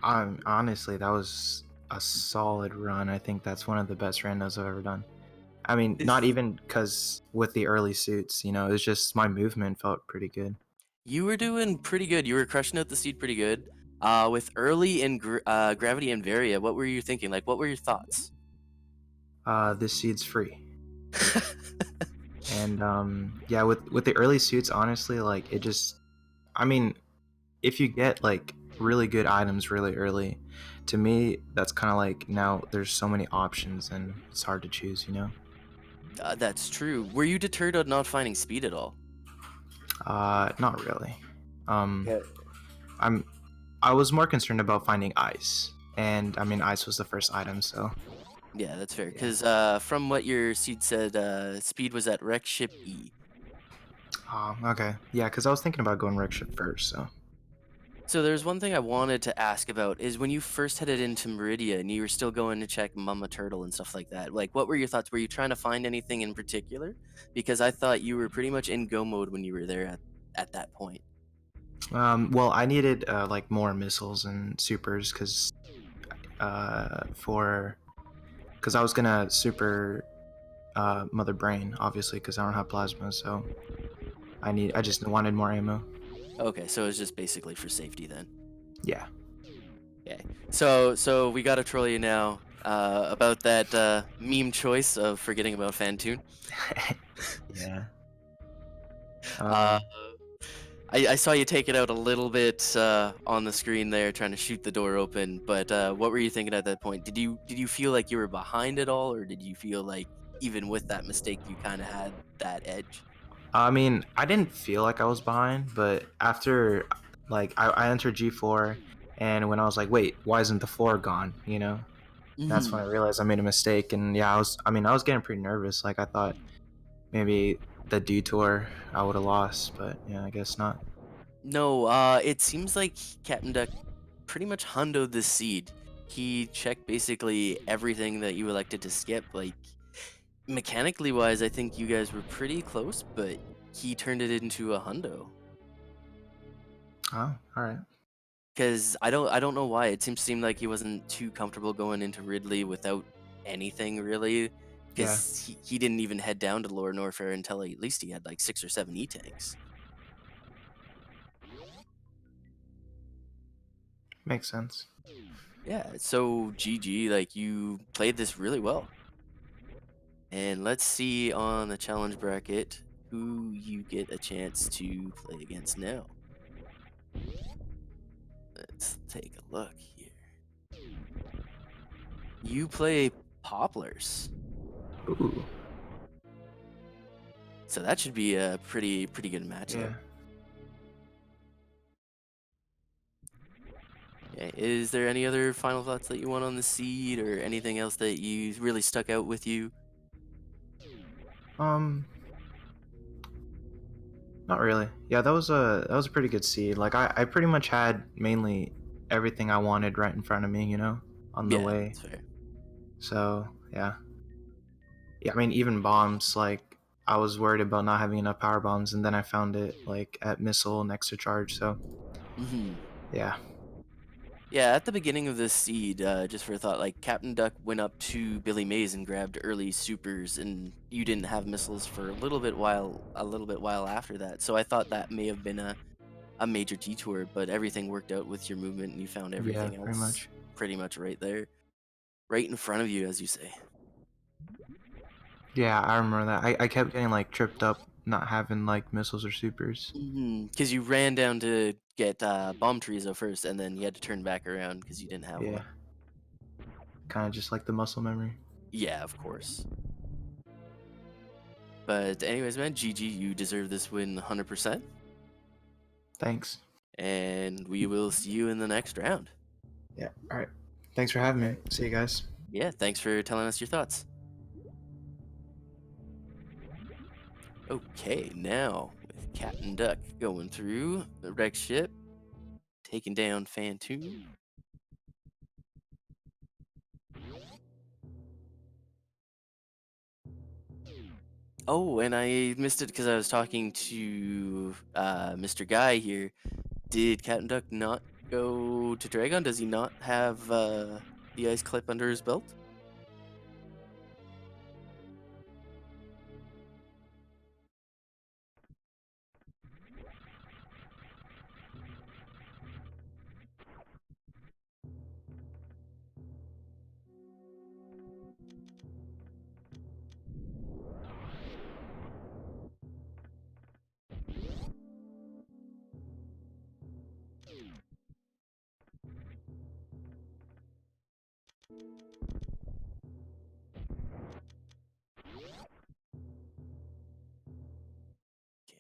Honestly, that was a solid run. I think that's one of the best randos I've ever done. I mean, not even because with the early suits, you know, it's just my movement felt pretty good. You were doing pretty good. You were crushing out the seed pretty good. With early and gravity and varia, what were you thinking? Like, what were your thoughts? This seed's free, and yeah, with the early suits, honestly, like it just, I mean, if you get like really good items really early, to me, that's kind of like now there's so many options and it's hard to choose, you know. That's true. Were you deterred on not finding speed at all? Not really. Okay. I was more concerned about finding ice, and I mean ice was the first item, so Yeah, that's fair. Because from what your seed said, speed was at Wreck Ship E. okay, yeah, because I was thinking about going wreck ship first, so. So there's one thing I wanted to ask about is when you first headed into Meridia and you were still going to check Mama Turtle and stuff like that. Like, what were your thoughts? Were you trying to find anything in particular? Because I thought you were pretty much in go mode when you were there at that point. Well, I needed like more missiles and supers because for because I was gonna super Mother Brain, obviously, because I don't have plasma, so I just wanted more ammo. Okay, so it's just basically for safety then. Yeah. Okay. So we gotta troll you now about that meme choice of forgetting about Fantoon. Yeah. Uh, Um, I saw you take it out a little bit on the screen there, trying to shoot the door open. But what were you thinking at that point? Did you feel like you were behind at all, or did you feel like even with that mistake, you kind of had that edge? I mean, I didn't feel like I was behind, but after, like, I entered G4, and when I was like, wait, why isn't the floor gone? That's when I Hmm. realized I made a mistake, and yeah, I was getting pretty nervous. Like, I thought maybe the detour I would have lost, but yeah, I guess not. No, it seems like Captain Duck pretty much hundoed the seed. He checked basically everything that you elected to skip. Like mechanically wise, I think you guys were pretty close, but he turned it into a hundo. Oh, all right. Because I don't know why. It seemed like he wasn't too comfortable going into Ridley without anything really. Yeah, Because he didn't even head down to Lower Norfair until at least he had like 6 or 7 E-tanks. makes sense. Yeah, so GG, like you played this really well. And let's see on the challenge bracket who you get a chance to play against now. Let's take a look here. You play Poplars. Ooh, So that should be a pretty good matchup. yeah. Okay. Is there any other final thoughts that you want on the seed or anything else that you really stuck out with you? Um, Not really. Yeah, that was a pretty good seed. Like I pretty much had mainly everything I wanted right in front of me, on the Yeah, way. that's fair. So yeah. Yeah, I mean even bombs, like I was worried about not having enough power bombs and then I found it like at missile next to charge, so Hmm. yeah. Yeah, at the beginning of this seed, just for a thought, like Captain Duck went up to Billy Mays and grabbed early supers, and you didn't have missiles for a little bit while after that. So I thought that may have been a major detour, but everything worked out with your movement, and you found Yeah, everything pretty else much. pretty much right there, right in front of you, as you say. Yeah, I remember that. I kept getting like tripped up not having like missiles or supers. Because you ran down to get bomb Chorizo first, and then you had to turn back around because you didn't have Yeah. one. Kind of just like the muscle memory. Yeah, of course. But anyways, man, GG, you deserve this win 100%. Thanks. And we will see you in the next round. Yeah. All right. Thanks for having All me. right. See you guys. Yeah, thanks for telling us your thoughts. Okay, now with Captain Duck going through the wreck ship, taking down Fantoon. Oh, and I missed it because I was talking to Mr. Guy here. Did Captain Duck not go to Dragon? Does he not have the ice clip under his belt?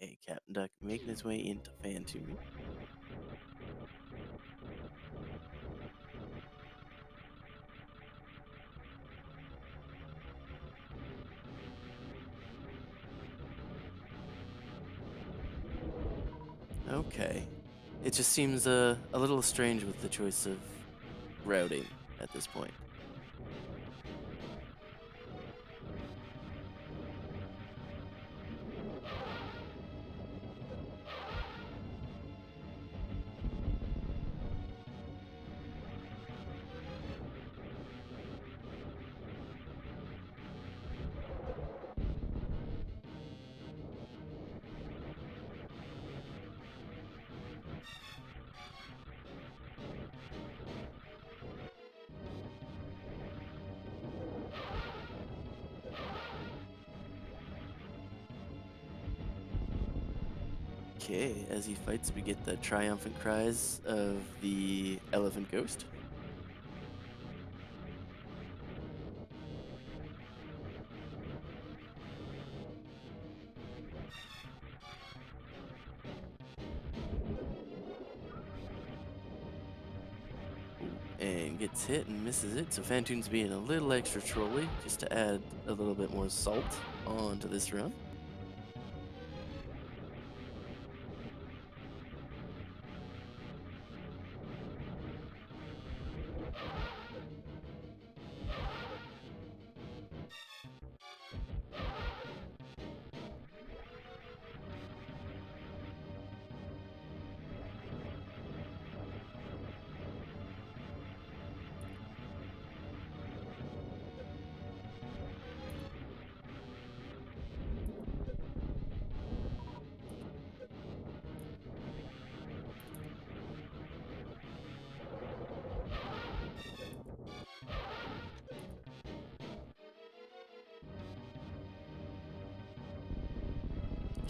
Okay, Captain Duck making his way into Fantoon. Okay. It just seems a little strange with the choice of routing at this point. Okay, as he fights, we get the triumphant cries of the elephant ghost. And gets hit and misses it, so Fantoon's being a little extra trolly just to add a little bit more salt onto this run.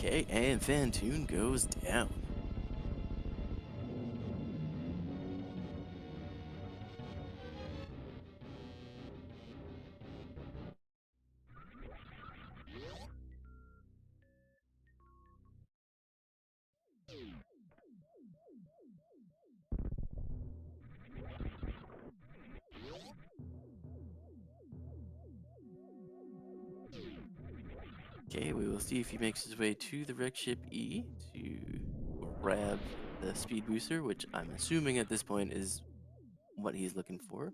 Okay, and Fantoon goes down. Okay, we will see if he makes his way to the wreck ship E to grab the speed booster, which I'm assuming at this point is what he's looking for.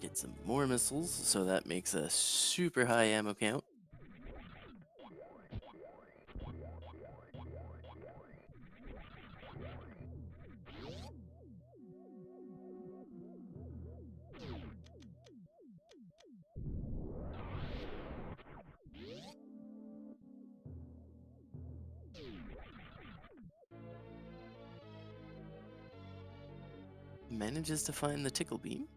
Get some more missiles, so that makes a super high ammo count. Manages to find the tickle beam.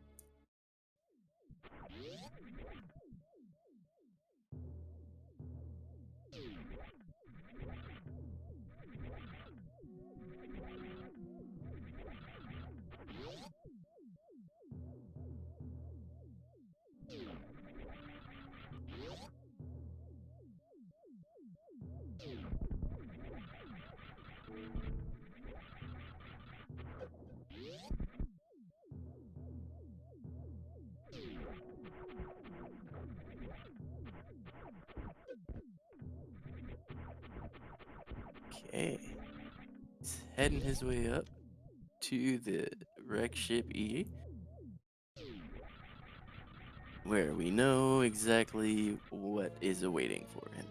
Okay. He's heading his way up to the wreck ship E, where we know exactly what is awaiting for him.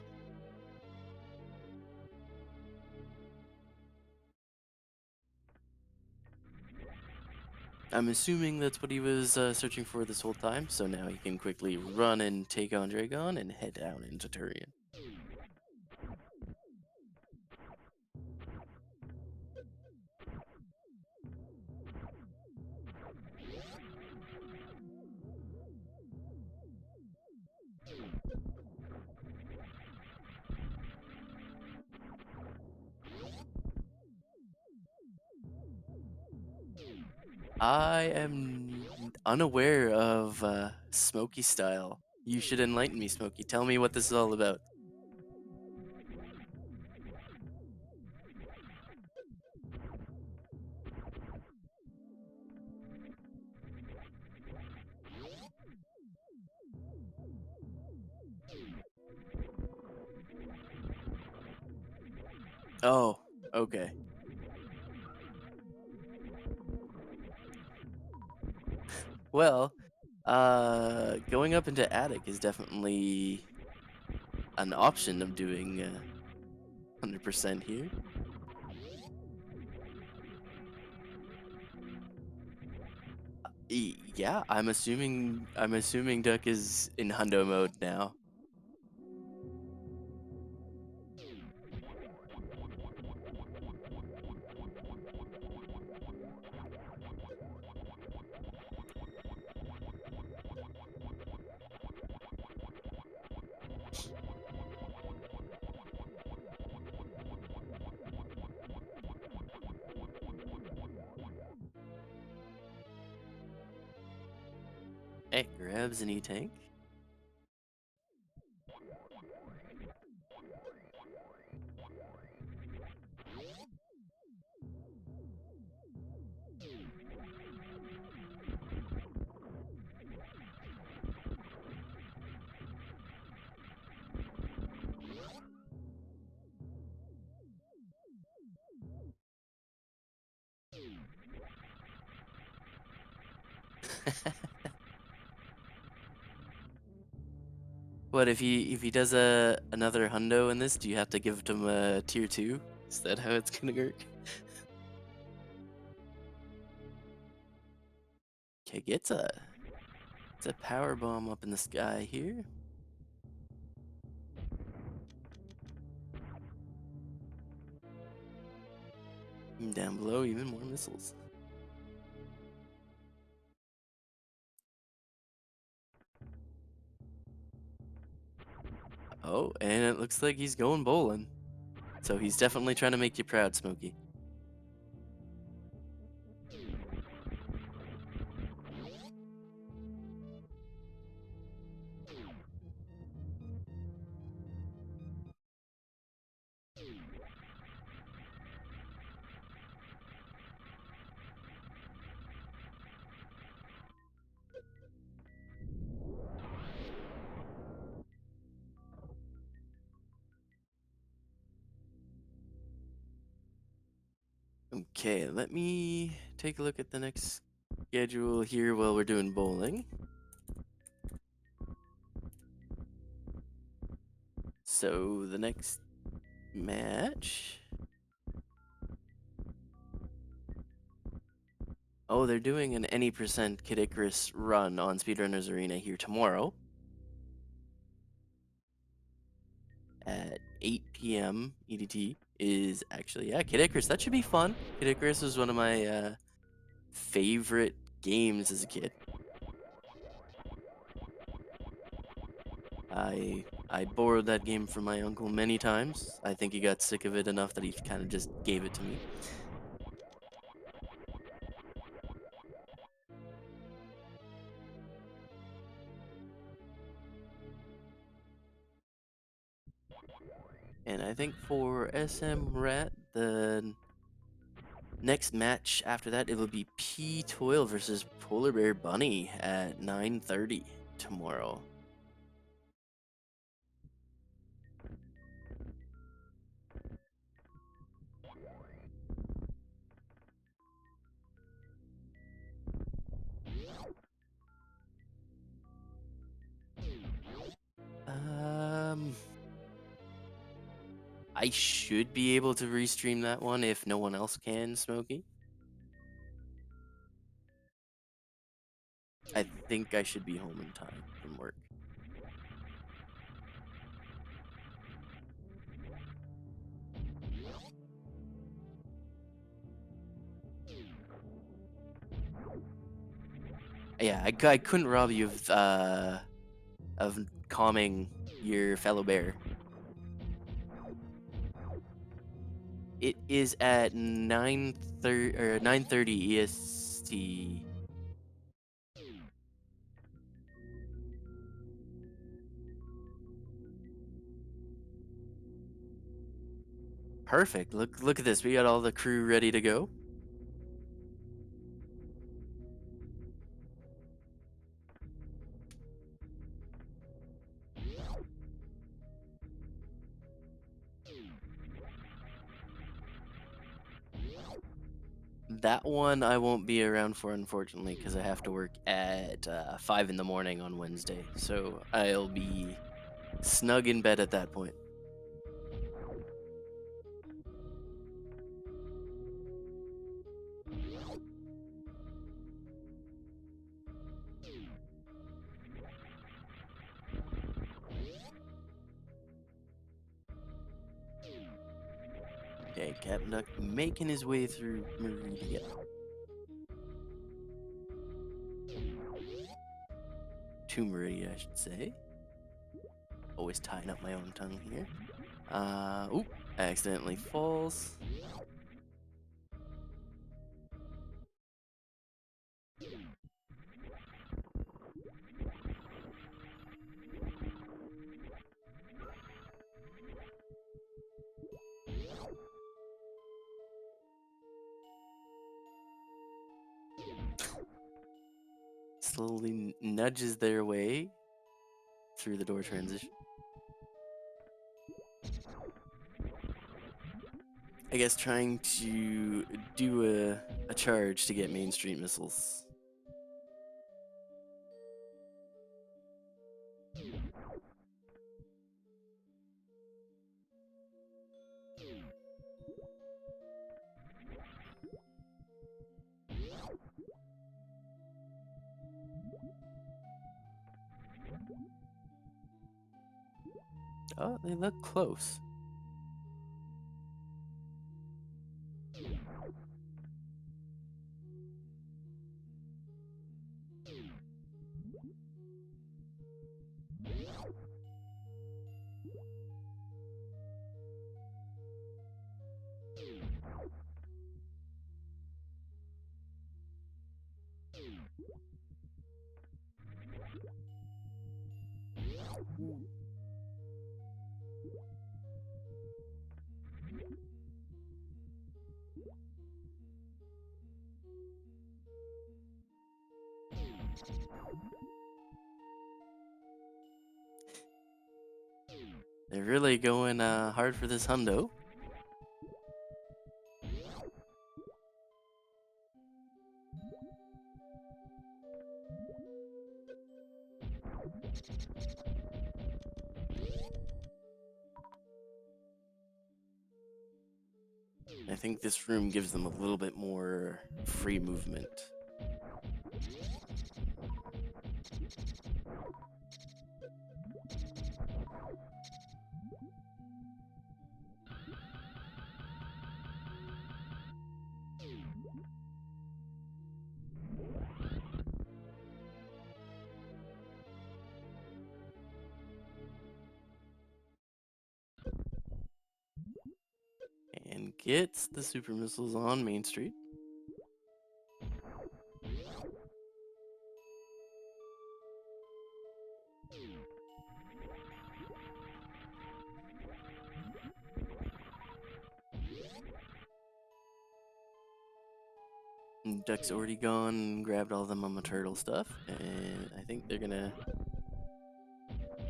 I'm assuming that's what he was searching for this whole time, so now he can quickly run and take on Dragon and head down into Turian. I am unaware of Smokey style. You should enlighten me, Smokey. Tell me what this is all about. Oh, okay. Well, going up into attic is definitely an option of doing 100% here. Yeah, I'm assuming Duck is in hundo mode now. Okay, grabs an E-tank. What if he does another hundo in this? Do you have to give him a tier 2? Is that how it's gonna work? Okay, it's a power bomb up in the sky here. And down below, even more missiles. Oh, and it looks like he's going bowling. So he's definitely trying to make you proud, Smokey. Okay, let me take a look at the next schedule here while we're doing bowling. So the next match. Oh, they're doing an any percent Kid Icarus run on Speedrunners Arena here tomorrow at 8 p.m. EDT. Is actually, yeah, Kid Icarus. That should be fun. Kid Icarus was one of my favorite games as a kid. I borrowed that game from my uncle many times. I think he got sick of it enough that he kind of just gave it to me. And I think for SMRAT, the next match after that, it will be P12 versus Polar Bear Bunny at 9:30 tomorrow. I should be able to restream that one if no one else can, Smokey. I think I should be home in time from work. Yeah, I couldn't rob you of calming your fellow bear. It is at 9:30 EST. Perfect. Look at this. We got all the crew ready to go. That one I won't be around for, unfortunately, because I have to work at 5 in the morning on Wednesday. So I'll be snug in bed at that point. Okay, Captain Duck making his way through Meridian. To Meridian, I should say. Always tying up my own tongue here. Oop, accidentally falls. slowly nudges their way through the door transition. I guess trying to do a charge to get Main Street missiles. Oh, they look close. They're really going hard for this hundo. I think this room gives them a little bit more free movement. And gets the super missiles on Main Street. Duck's already gone and grabbed all the Mama Turtle stuff, and I think they're gonna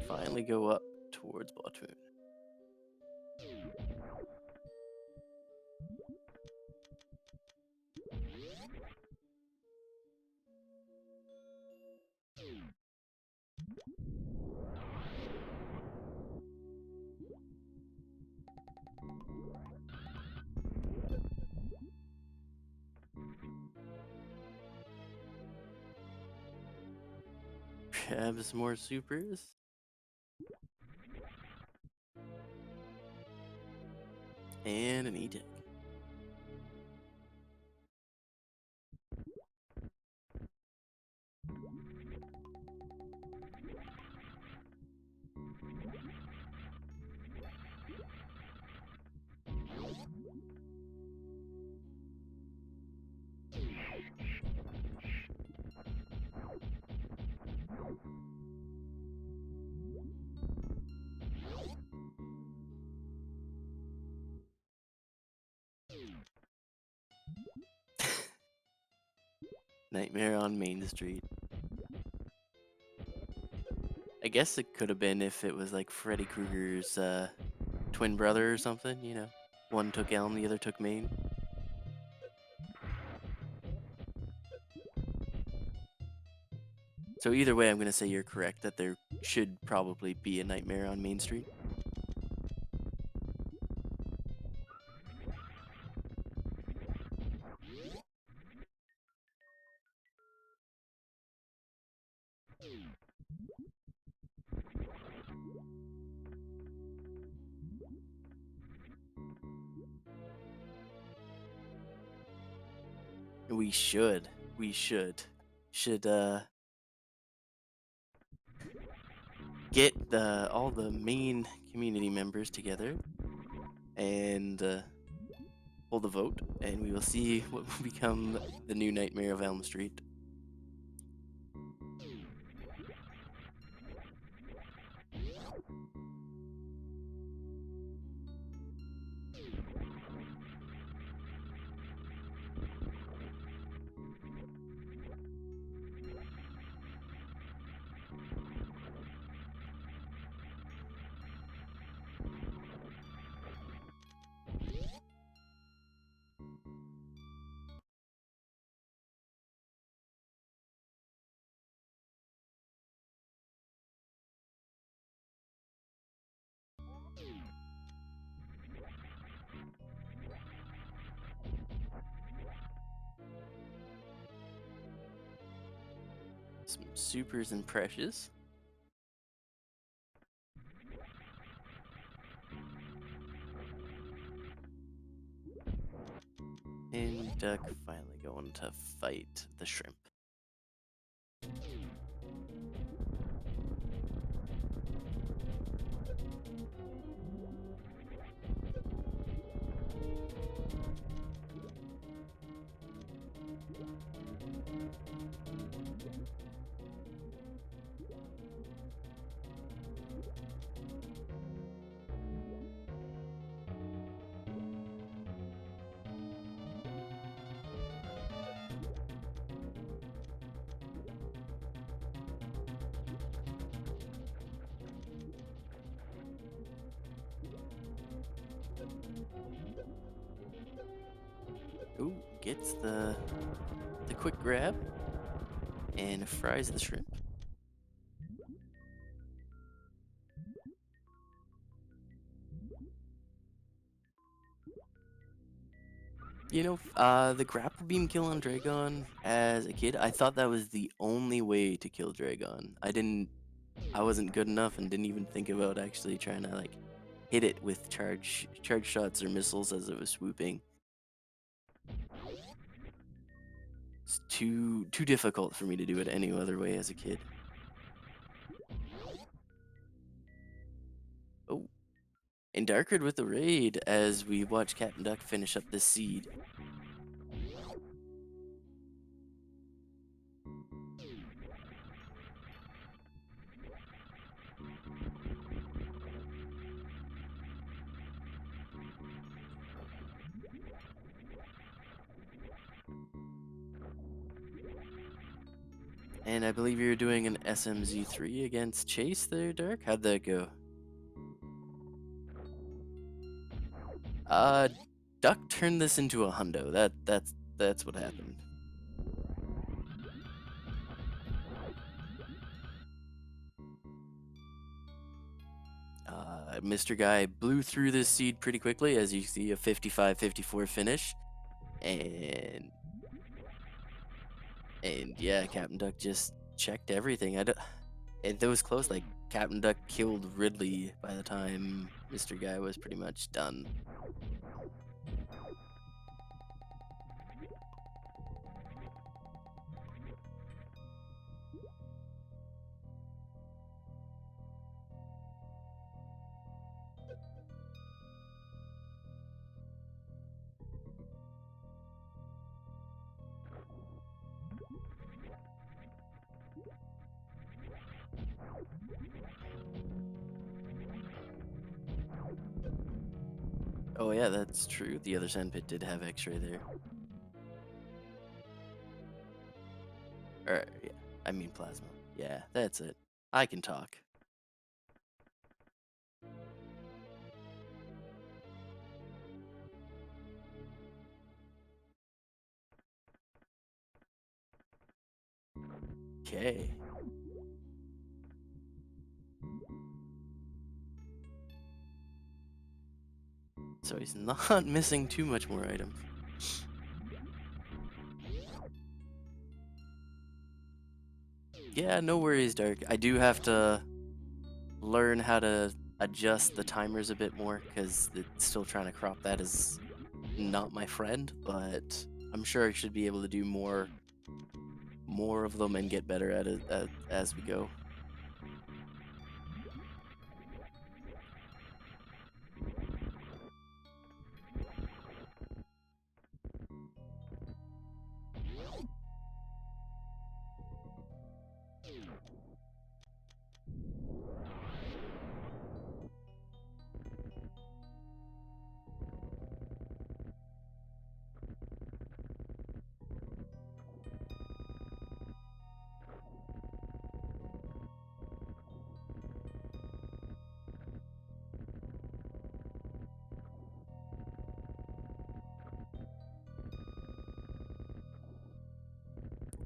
finally go up towards Batoon. Grab some more supers. And an E-Tech. Nightmare on Main Street. I guess it could have been if it was like Freddy Krueger's twin brother or something, you know. One took Elm, the other took Main. So either way, I'm going to say you're correct that there should probably be a Nightmare on Main Street. We should get all the main community members together and hold a vote, and we will see what will become the new Nightmare of Elm Street. Some supers and precious. And Duck finally going to fight the shrimp. Ooh, gets the quick grab and fries the shrimp. You know, the grapple beam kill on Dragon as a kid, I thought that was the only way to kill Dragon. I wasn't good enough and didn't even think about actually trying to like hit it with charge shots or missiles as it was swooping. It's too difficult for me to do it any other way as a kid. Oh, and Darkard with the raid as we watch Captain Duck finish up this seed. And I believe you're doing an SMZ3 against Chase there, Dark? How'd that go? Duck turned this into a hundo. That's what happened. Mr. Guy blew through this seed pretty quickly, as you see a 55-54 finish. And yeah, Captain Duck just checked everything. It was close. Like Captain Duck killed Ridley by the time Mr. Guy was pretty much done. Oh yeah, that's true. The other sandpit did have X-ray there. Or yeah, I mean plasma. Yeah, that's it. I can talk. Okay. So he's not missing too much more items. Yeah, no worries, Dark. I do have to learn how to adjust the timers a bit more because it's still trying to crop that is not my friend, but I'm sure I should be able to do more of them and get better at it as we go.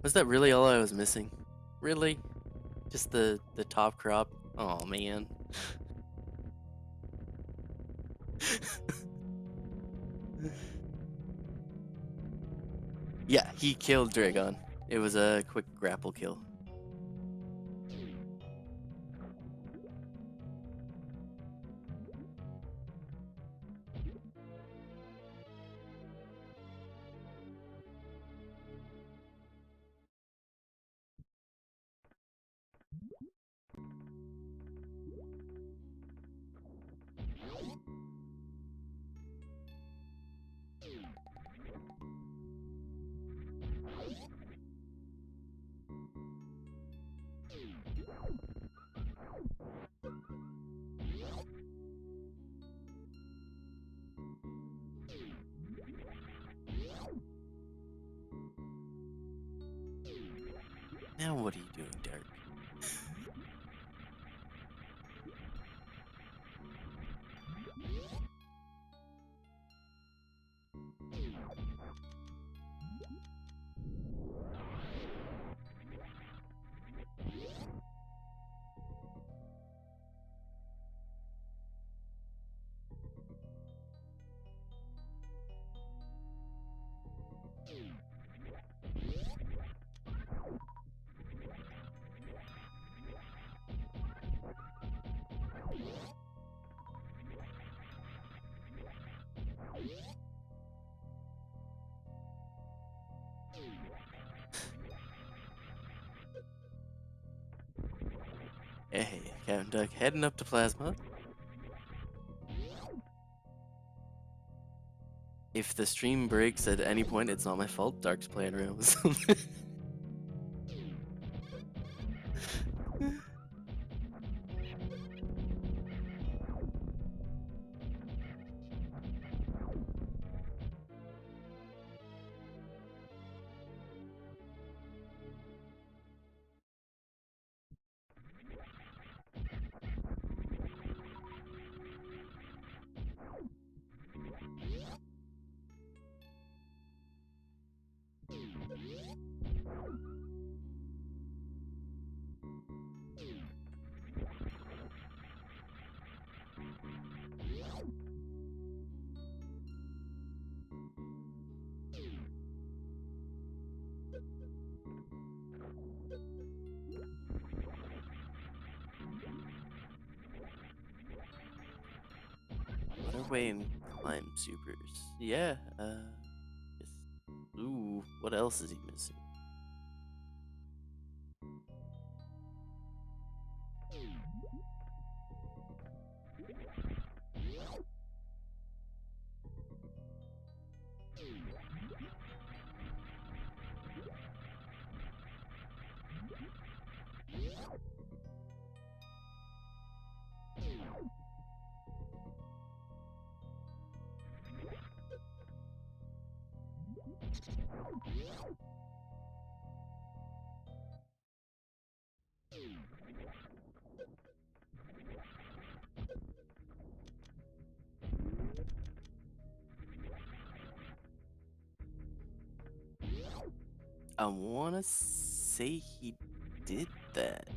Was that really all I was missing? Really? Just the top crop? Oh man. Yeah, he killed Dragon. It was a quick grapple kill. Now what are you doing, Dark? Hey, Captain Duck heading up to Plasma. If the stream breaks at any point, it's not my fault. Dark's playing around with something. Waterway and climb supers. Yeah, yes. Ooh, what else is he missing? I wanna say he did that.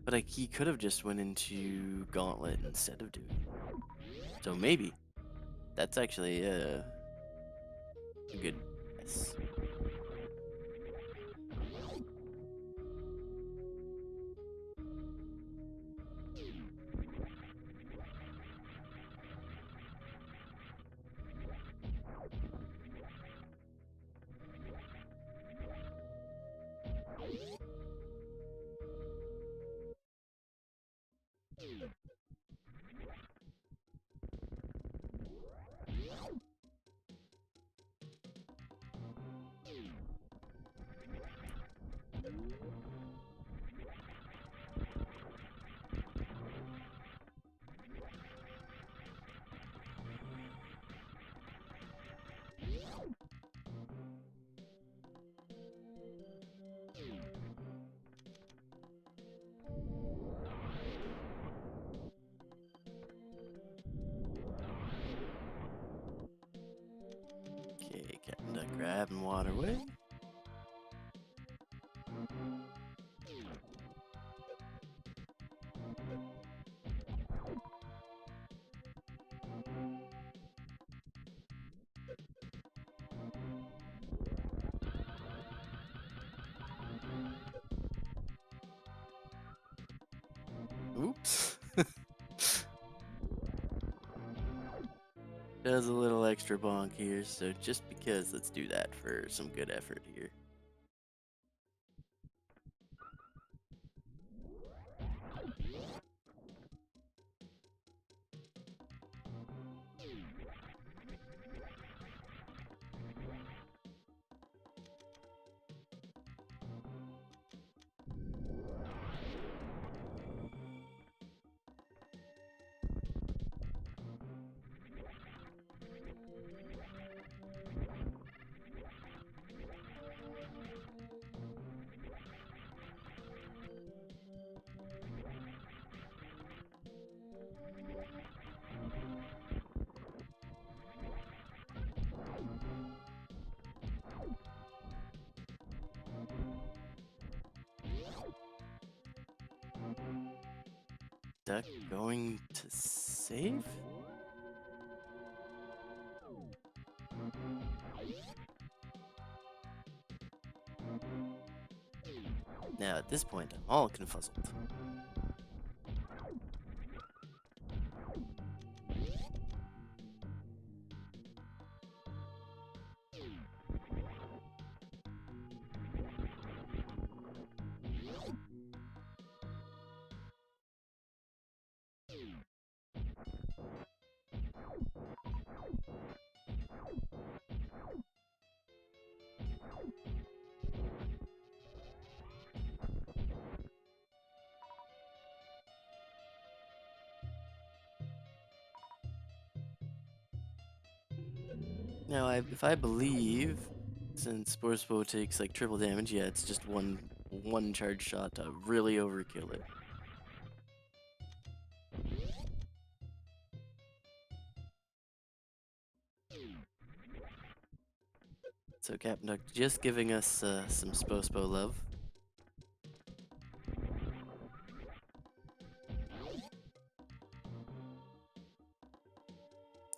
But like, he could have just went into Gauntlet instead of doing it. So maybe. That's actually a good guess. Okay, Captain Duck grabbing Waterway. Oops. Does a little extra bonk here, so just because, let's do that for some good effort here. Duck going to save? Now at this point, I'm all confuzzled. Now, if I believe, since Sports Bow takes like triple damage, yeah, it's just one charge shot to really overkill it. So Captain Duck just giving us some Spospo love.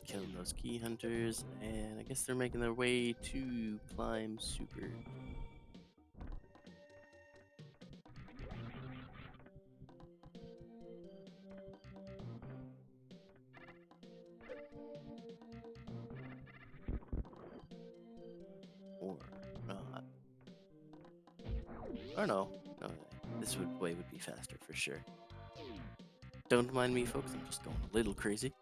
Killing those key hunters, and I guess they're making their way to climb super. Or not. Or no, this way would be faster for sure. Don't mind me, folks, I'm just going a little crazy.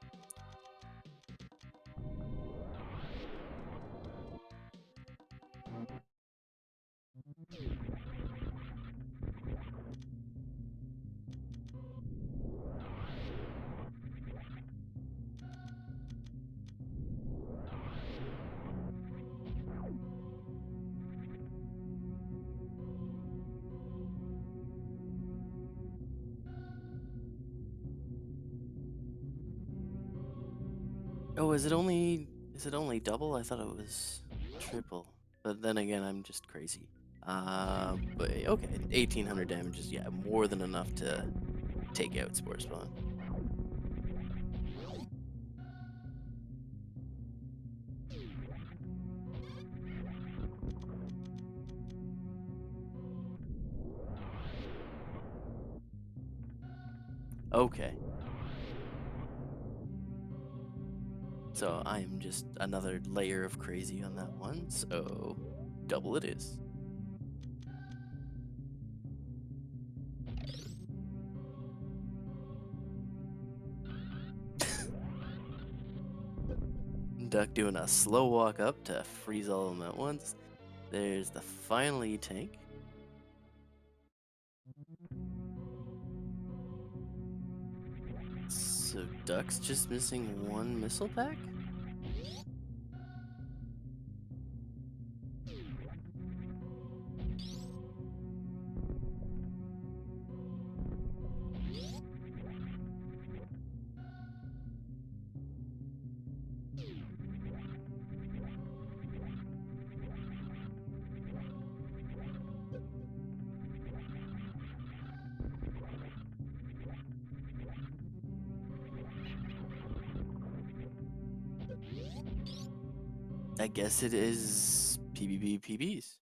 Oh, is it only double? I thought it was triple. But then again, I'm just crazy. But okay, 1800 damage is, yeah, more than enough to take out Spore Spawn. Okay. So I am just another layer of crazy on that one, so double it is. Duck doing a slow walk up to freeze all of them at once. There's the final E-Tank. So Duck's just missing one missile pack? I guess it is PBB PBs.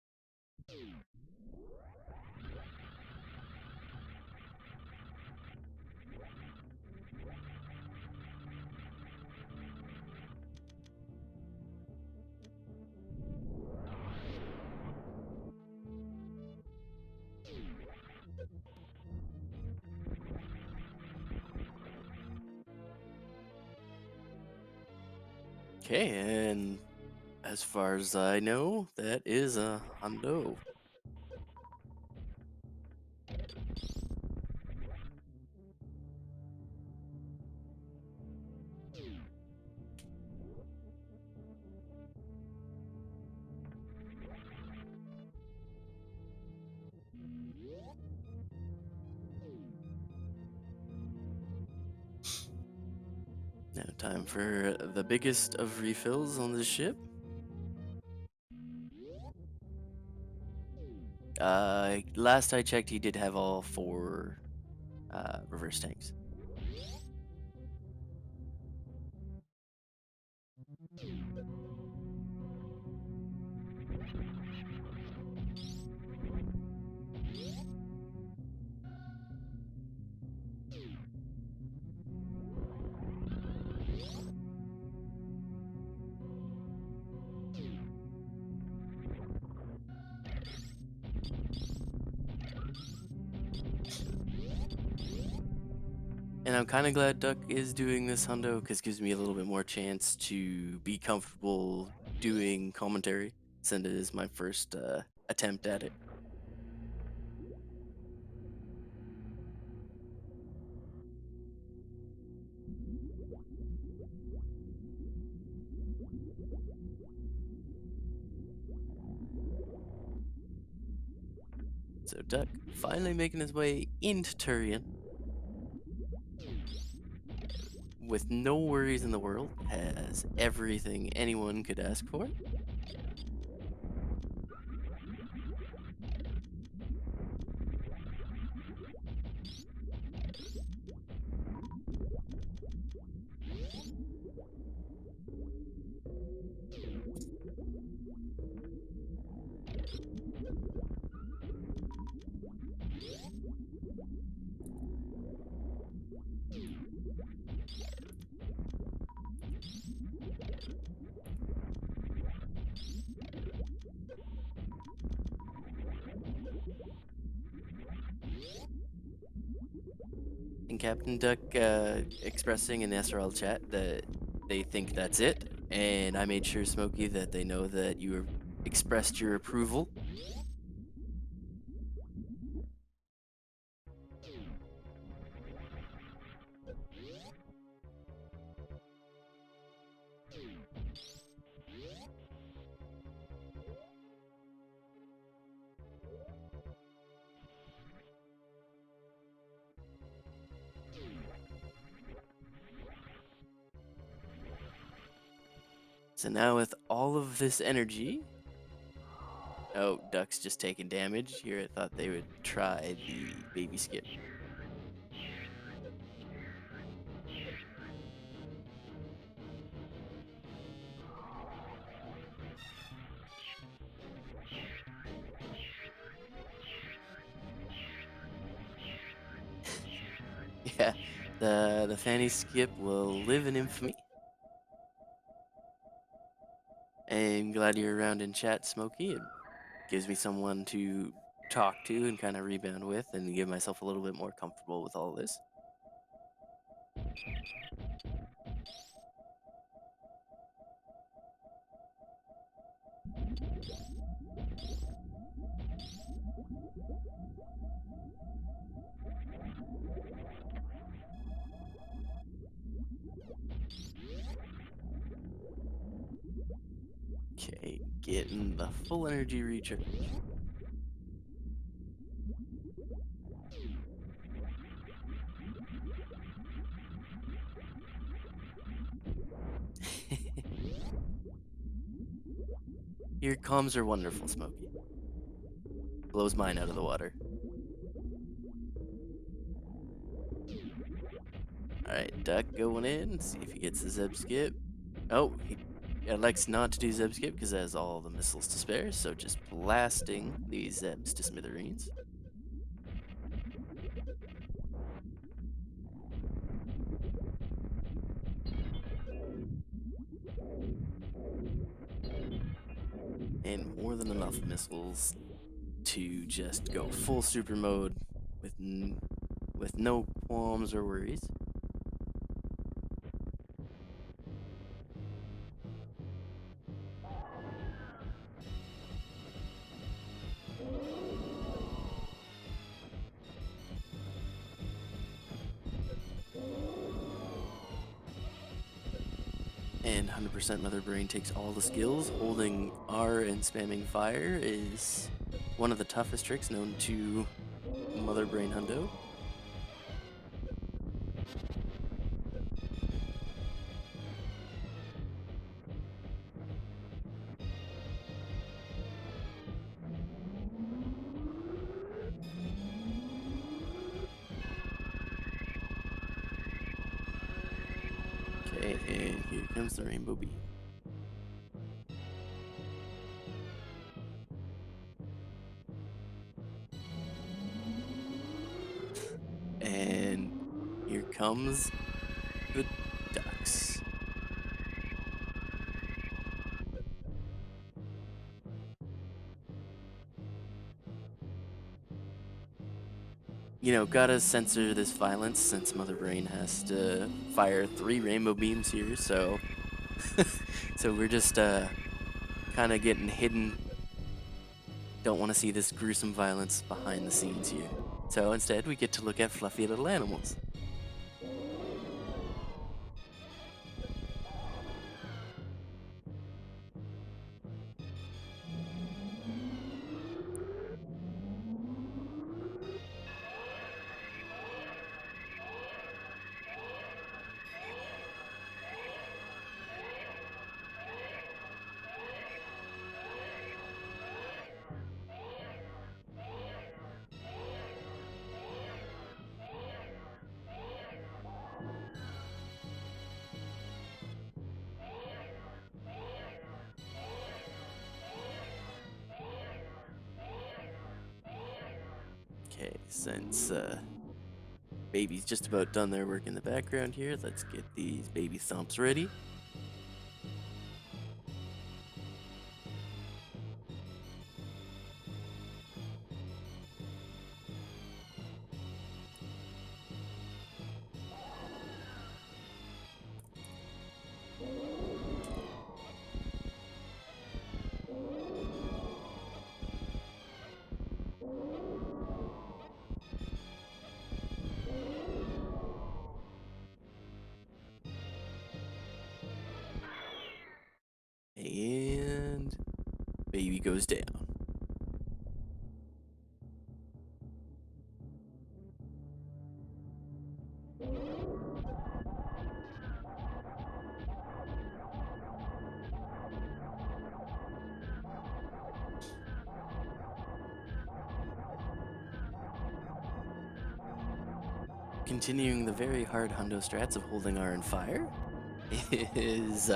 Okay, and as far as I know, that is a hundo. Now time for the biggest of refills on the ship. Last I checked, he did have all 4 reverse tanks. And I'm kind of glad Duck is doing this hundo, because it gives me a little bit more chance to be comfortable doing commentary, since it is my first attempt at it. So Duck finally making his way into Turian with no worries in the world, has everything anyone could ask for. And Captain Duck expressing in the SRL chat that they think that's it. And I made sure, Smokey, that they know that you expressed your approval. So now with all of this energy... Oh, Duck's just taking damage. Here I thought they would try the baby skip. Yeah, the fanny skip will live in infamy. I'm glad you're around in chat, Smokey. It gives me someone to talk to and kind of rebound with and give myself a little bit more comfortable with all this. Okay, getting the full energy recharge. Your comms are wonderful, Smokey. Blows mine out of the water. Alright, Duck going in. See if he gets the Zeb skip. Oh, he elects not to do Zeb skip because it has all the missiles to spare, so just blasting these Zebs to smithereens. And more than enough missiles to just go full super mode with no qualms or worries. And 100% Mother Brain takes all the skills. Holding R and spamming fire is one of the toughest tricks known to Mother Brain Hundo. comes the rainbow beam. And here comes the ducks. You know, gotta censor this violence since Mother Brain has to fire 3 rainbow beams here, so so we're just kind of getting hidden. Don't want to see this gruesome violence behind the scenes here. So instead, we get to look at fluffy little animals. Okay, since baby's just about done their work in the background here, let's get these baby thumps ready. And baby goes down. Continuing the very hard hundo strats of holding R and fire is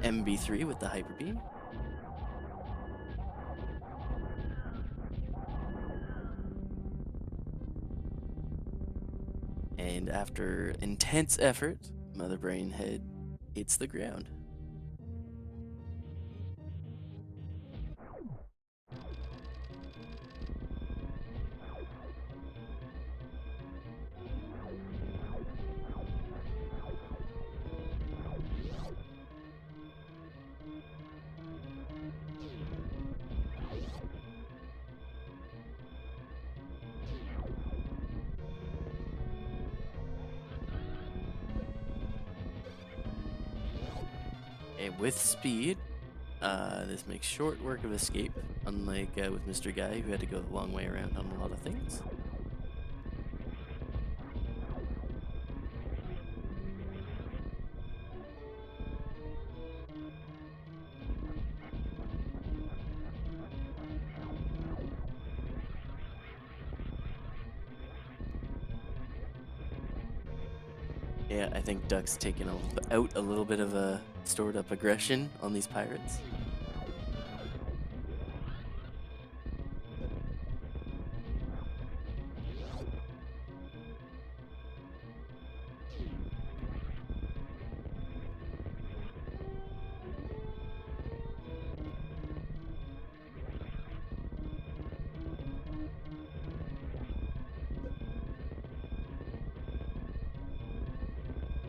MB3 with the hyper beam. And after intense effort, Mother Brain Head hits the ground. And with speed, this makes short work of escape, unlike with Mr. Guy, who had to go the long way around on a lot of things. Yeah, I think Duck's taking out a little bit of a stored up aggression on these pirates.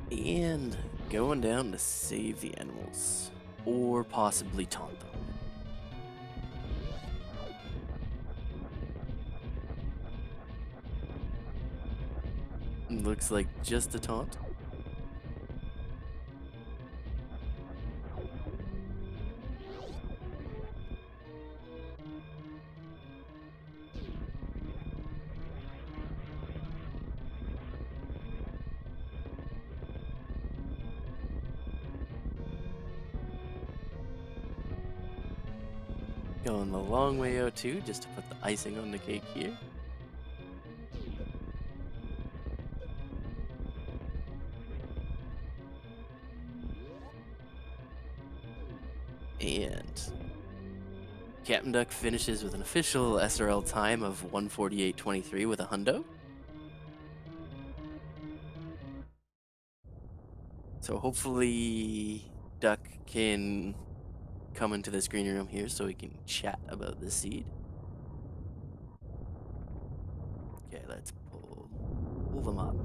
And going down to save the animals, or possibly taunt them. Looks like just a taunt. Going the long way out too, just to put the icing on the cake here. Captain Duck finishes with an official SRL time of 1:48.23 with a hundo. So hopefully Duck can come into this green room here so we can chat about the seed. Okay, let's pull them up.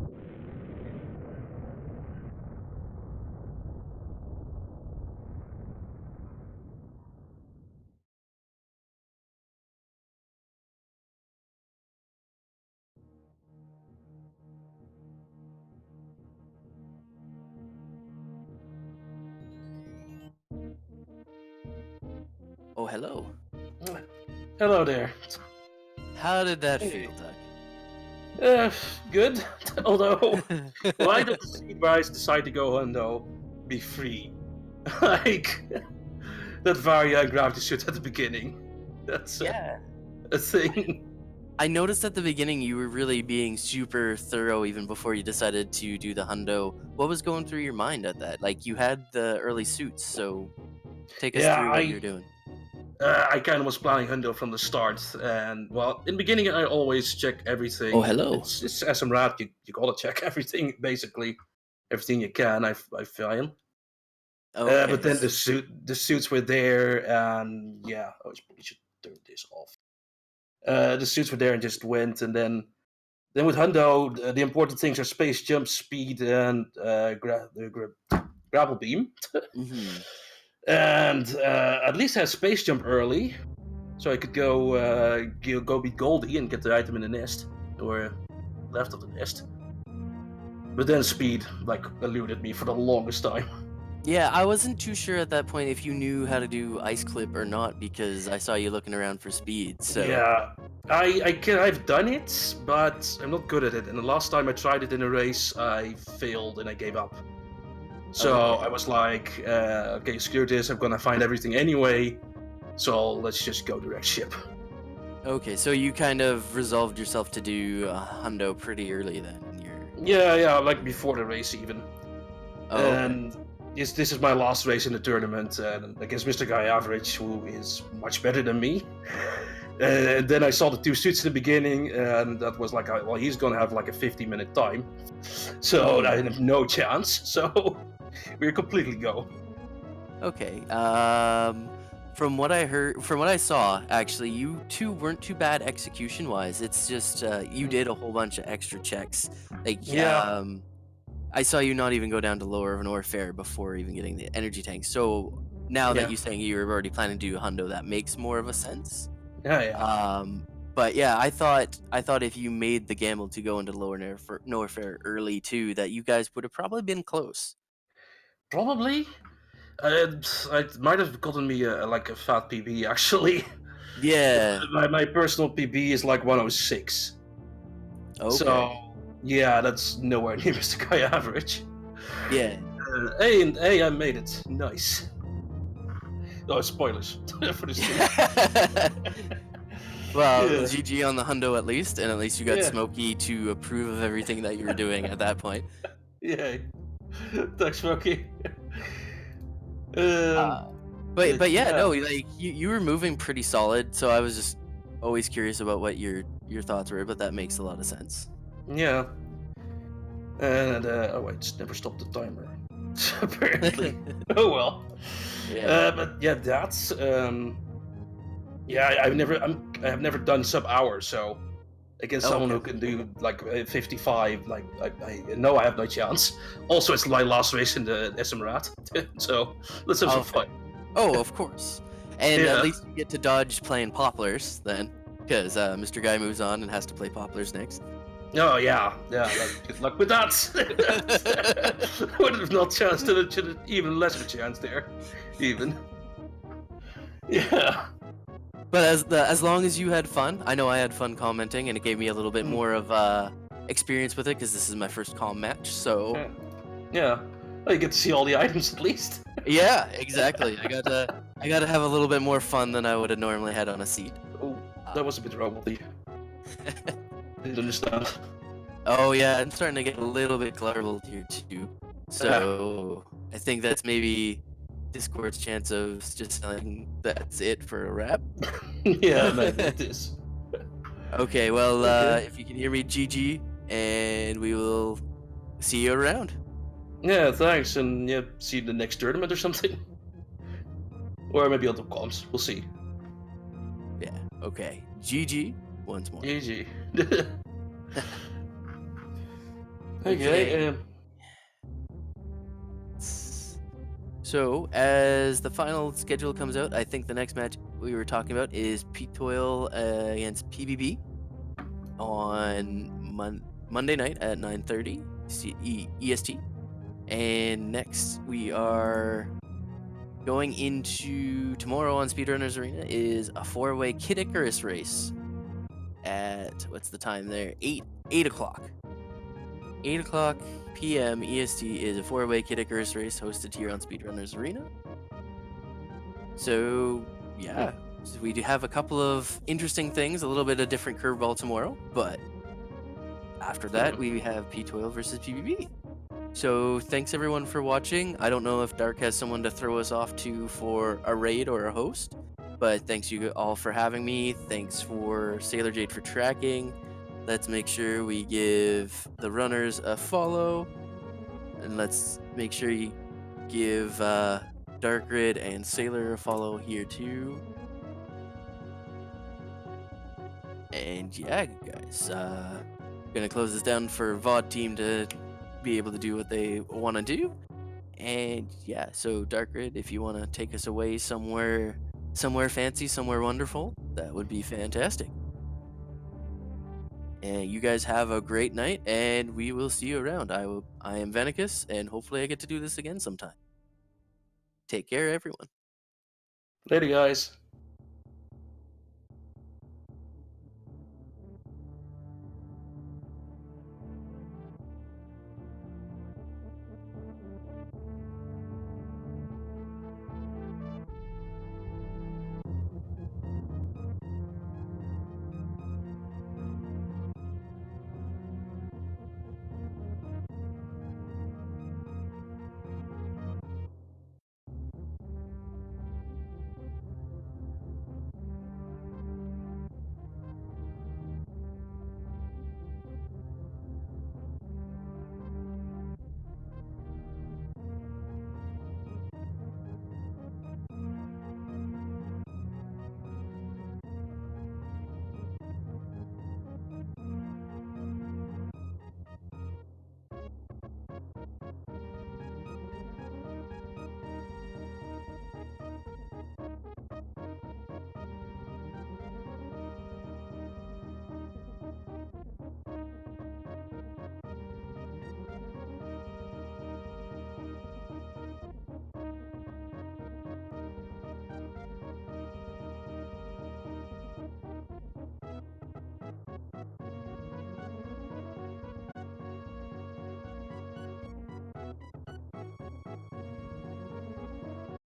Oh, hello. Hello there. How did that Hey. feel, Duck? Good. Although, why did the seed guys decide to go hundo be free? Like that Varia gravity suit at the beginning. That's Yeah. a thing. I noticed at the beginning you were really being super thorough even before you decided to do the hundo. What was going through your mind at that? Like, you had the early suits, so take us Yeah, through what you're doing. I kind of was planning hundo from the start, and well, in the beginning I always check everything. Oh, hello. It's SMRAT. You gotta check everything, basically, everything you can. I feel. Okay. But then the suits were there, and yeah, I should turn this off. The suits were there and just went, and then with hundo, the important things are space jump, speed, and grapple beam. Mm-hmm. And at least I had space jump early, so I could go beat Goldie and get the item in the nest or left of the nest. But then speed eluded me for the longest time. Yeah, I wasn't too sure at that point if you knew how to do ice clip or not because I saw you looking around for speed. So Yeah, I've done it, but I'm not good at it. And the last time I tried it in a race, I failed and I gave up. So Okay. I was like, okay, screw this. I'm gonna find everything anyway. So let's just go direct ship. Okay, so you kind of resolved yourself to do hundo pretty early then. Yeah, like before the race even. Oh, okay. And this is my last race in the tournament, and against MrGuyAverage, who is much better than me. And then I saw the two suits in the beginning, and that was like, well, he's gonna have like a 50-minute time, so I have no chance. So we're completely go. Okay. From what I saw, actually, you two weren't too bad execution-wise. It's just you did a whole bunch of extra checks. Like, Yeah. I saw you not even go down to lower of an Orfair before even getting the energy tank. So now that Yeah. you're saying you were already planning to do hundo, that makes more of a sense. Yeah. But yeah, I thought if you made the gamble to go into lower Norfair early too, that you guys would have probably been close. Probably. It might have gotten me like a fat PB actually. Yeah. My personal PB is like 106. Okay. So yeah, that's nowhere near MrGuyAverage. Yeah. Hey, I made it. Nice. Oh, spoilers for this thing. Well, Yeah. GG on the hundo at least, and at least you got Yeah. Smokey to approve of everything that you were doing at that point. Yeah. Thanks, Smokey. But yeah, no, like you were moving pretty solid, so I was just always curious about what your thoughts were, but that makes a lot of sense. Yeah. And oh, I just never stopped the timer. Apparently. Oh well. Yeah. But yeah, that's yeah. I have never done sub hour, so against someone who can do like 55, like I know I have no chance. Also, it's my last race in the SMRAT, so let's have some fun. Oh, of course. And at least you get to dodge playing Poplars then, because Mr. Guy moves on and has to play Poplars next. Oh yeah. Good luck with that. Would have not chanced to even less of a chance there, even. Yeah. But as long as you had fun, I know I had fun commenting, and it gave me a little bit more of experience with it because this is my first comm match. So yeah, well, you get to see all the items at least. Yeah, exactly. I gotta have a little bit more fun than I would have normally had on a seat. Oh, that was a bit roboty. Didn't understand. Oh yeah, I'm starting to get a little bit garbled here too. So I think that's maybe Discord's chance of just saying that's it for a wrap. Yeah, maybe it is. Okay, well, Okay. if you can hear me, GG, and we will see you around. Yeah, thanks, and yeah, see you in the next tournament or something. Or maybe on the comms. We'll see. Yeah, okay. GG once more. GG. Okay. Okay. So, as the final schedule comes out, I think the next match we were talking about is Pete Toil against PBB on Monday night at 9:30 EST. And next we are going into tomorrow on Speedrunners Arena is a 4-way Kid Icarus race at, what's the time there? 8 o'clock. 8 o'clock p.m. EST is a 4-way Kid Icarus race hosted here on Speedrunners Arena. So, yeah, so we do have a couple of interesting things, a little bit of different curveball tomorrow, but after that, we have P12 versus PBB. So, thanks everyone for watching. I don't know if Dark has someone to throw us off to for a raid or a host, but thanks you all for having me. Thanks for Sailor Jade for tracking. Let's make sure we give the runners a follow, and let's make sure you give Darkrid and Sailor a follow here too. And yeah, guys, gonna close this down for VOD team to be able to do what they want to do. And yeah, so Darkrid, if you want to take us away somewhere fancy, somewhere wonderful, that would be fantastic. And you guys have a great night, and we will see you around. I am Venicus, and hopefully I get to do this again sometime. Take care, everyone. Later, guys.